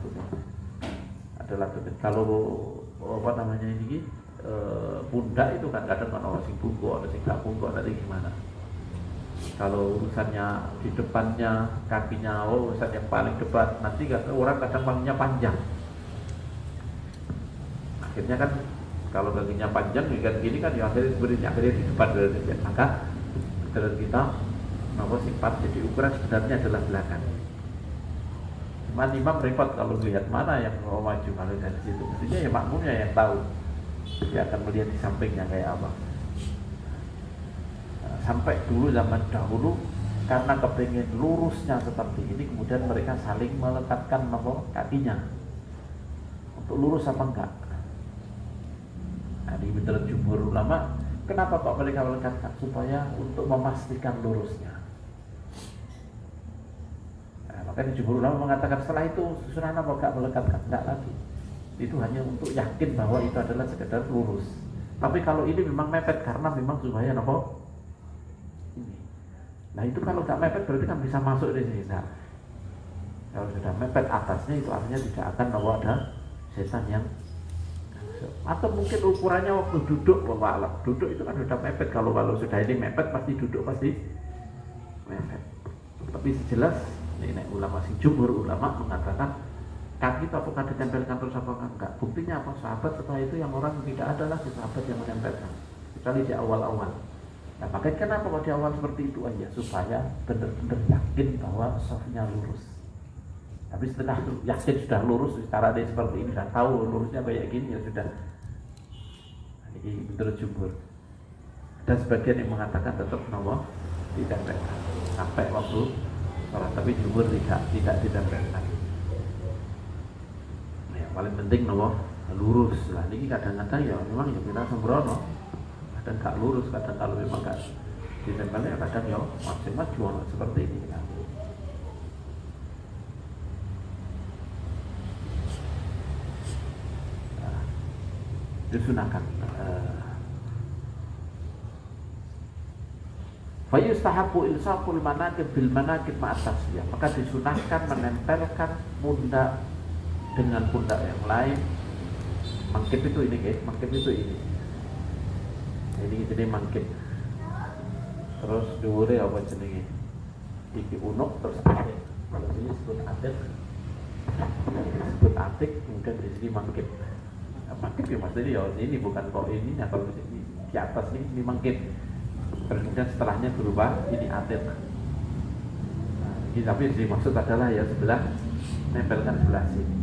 tumit. Kalau apa namanya ini pundak itu kan kadang orang sing bungkuk, ada sing gak bungkuk, nanti gimana? Kalau urusannya di depannya kakinya, urusan yang paling depan, nanti orang kadang panggungnya panjang. Akhirnya kan kalau kakinya panjang kan gini kan ya akhirnya di depan dari maka kita nomor sifat jadi ukuran sebenarnya adalah belakang. Imam repot kalau lihat mana yang mau maju kalau dari situ, mestinya ya makmumnya yang tahu, dia akan melihat di sampingnya kayak apa. Sampai dulu zaman dahulu karena kepingin lurusnya seperti ini, kemudian mereka saling melekatkan nomor kakinya untuk lurus apa enggak. Nah, di menurut jumhur ulama, kenapa kok mereka melekatkan? Supaya untuk memastikan lurusnya. Nah, makanya jumhur ulama mengatakan setelah itu sunnah apa enggak melekatkan? Enggak lagi. Itu hanya untuk yakin bahwa itu adalah sekedar lurus. Tapi kalau ini memang mepet karena memang supaya apa? Nah itu kalau nggak mepet berarti kan bisa masuk di sini. Nah, kalau sudah mepet atasnya itu artinya tidak akan ada setan yang atau mungkin ukurannya waktu duduk, duduk itu kan sudah mepet. Kalau sudah ini mepet pasti duduk pasti mepet. Tapi sejelas ini ulama jumhur ulama mengatakan kaki itu apakah ditempelkan terus apa enggak. Buktinya apa? Sahabat setelah itu yang orang tidak ada lagi sahabat yang menempelkan kecuali di awal-awal. Nah, makanya kenapa kalau di awal seperti itu aja supaya benar-benar yakin bahwa softnya lurus. Tapi setelah yakin sudah lurus secara dia seperti ini, sudah tahu lurusnya kayak gini ya sudah. Ini menurut jumhur. Dan sebagian yang mengatakan tetap ditempelkan sampai waktu sholat, tapi jumhur tidak ditempelkan. Nah, yang paling penting lurus lah. Ini kadang-kadang ya memang ya kita sembrono. Dan gak lurus, kadang kalau memang gak ditempelnya kadang ya maju seperti ini kan. Disunahkan. Fa yustahabbu ilsaqul manaqib bil manaqib ma'atas, ya, maka disunahkan menempelkan pundak dengan pundak yang lain. Mangkip itu ini guys, mangkip itu ini. Jadi mangkip. Terus dhuwure apa jenenge? Iki unuk terus atik. Kalau ini disebut atik. Disebut atik, kemudian di sini mangkip. Nah, mangkip ya maksudnya ya ini bukan kok ini, nah kalau di atas ini mangkip. Terus kemudian setelahnya berubah ini atik. Nah, ini tapi yang dimaksud adalah ya sebelah nempelkan sebelah sini.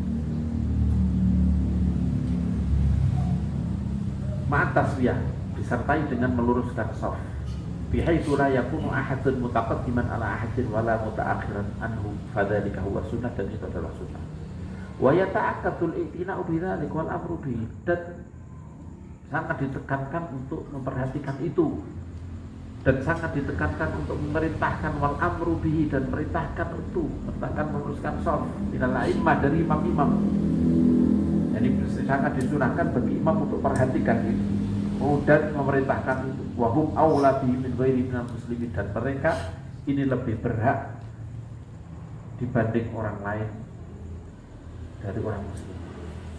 Ma'atas ya, disertai dengan meluruskan shaf. Bihaitsu la yakunu ahadun mutaqaddiman ala ahadin wala mutaakhiran anhu, fadzalika huwa sunnah, dan itu adalah sunnah. Wa yata'akkadul i'tina'u bidzalik wal amru bihi, dan sangat ditekankan untuk memperhatikan itu, dan sangat ditekankan untuk memerintahkan wal amru bihi, dan merintahkan untuk meluruskan shaf minal a'immah, dari imam-imam. Jadi sangat disunahkan bagi imam untuk perhatikan itu, dan memerintahkan itu. Wahum aula bihi min ghairi minal muslimin, dan mereka ini lebih berhak dibanding orang lain dari orang muslim.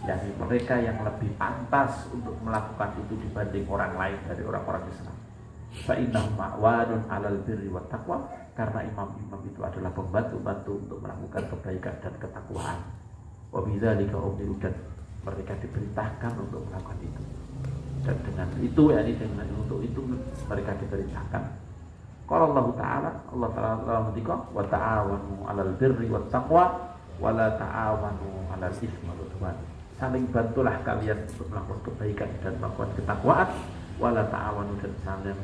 Yani mereka yang lebih pantas untuk melakukan itu dibanding orang lain dari orang-orang Islam. Fa innahum ma'wanun 'alal birri wat taqwa, karena imam-imam itu adalah pembantu-bantu untuk melakukan kebaikan dan ketakwaan. Wa bidzalika umiru, dan mereka diperintahkan untuk melakukan itu. Dan dengan itu dengan untuk itu mereka diperintahkan. Qala Allah Ta'ala, Allah Ta'ala mendika wa ta'awanu 'alal birri wat taqwa wa la ta'awanu 'alal itsmi wal 'udwan. Saling bantulah kalian untuk melakukan kebaikan dan melakukan ketakwaan, wa la ta'awanu, dan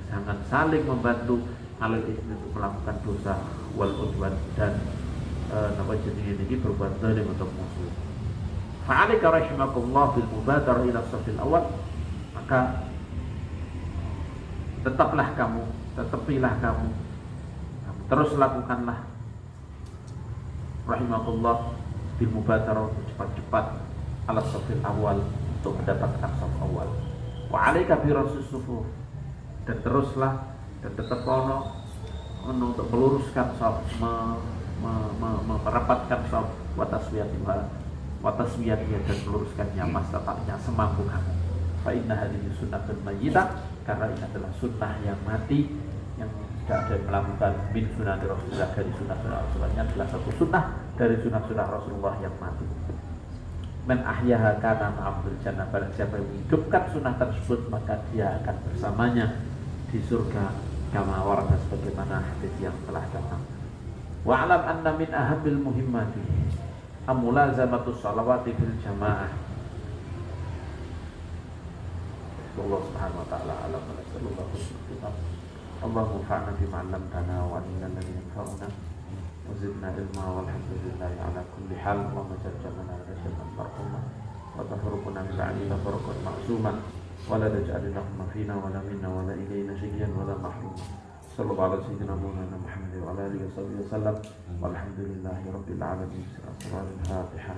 jangan saling membantu 'alal itsmi, untuk melakukan dosa, wal 'udwan, dan jenis ini berbuat zalim untuk musuh. Fa'alika rahimakumullah bil mubadarah ila safil awal, maka tetapilah kamu terus lakukanlah rahimakumullah bil mubadarah, cepat-cepat ala safil awal, untuk mendapatkan saf awal. Wa 'alaika bi rasus sufuf, dan teruslah dan tetap untuk meluruskan saf, merapatkan saf, wa taswiyatiha, dan meluruskannya mastata'nya semampu kamu. Fa inna hadhihi sunnatun mayyitah, karena ini adalah sunnah yang mati, yang tidak ada yang melakukan min sunnah Rasulullah, dari sunnah-sunnah Rasulullah adalah satu sunnah dari sunnah-sunnah Rasulullah yang mati. Man ahyaha kana ma'abdul jannah, barang siapa yang menghidupkan sunnah tersebut maka dia akan bersamanya di surga, kama warada, sebagaimana hadis yang telah datang. Wa alam anna min ahamil muhimmati amulazamatus salawati fil jamaah. Allah Subhanahu wa ta'ala alam wa sallallahu alaihi wasallam. Allahumma fa'na bima 'allamtana wa 'allimna alladhi yanfa'una wa zidna ilma, walhamdulillahi ala kulli hal. Allahumma ja'alna rasyatan marhuma wa tafarruqna min ba'di tafarruqan ma'suman wa la taj'alna fina wa la minna wa la ilayna shay'an wa la mahruma. Sallallahu alaihi sayyidina Maulana Muhammad wa ala alihi wasallam. Walhamdulillahi rabbil alamin. Al-Fatihah.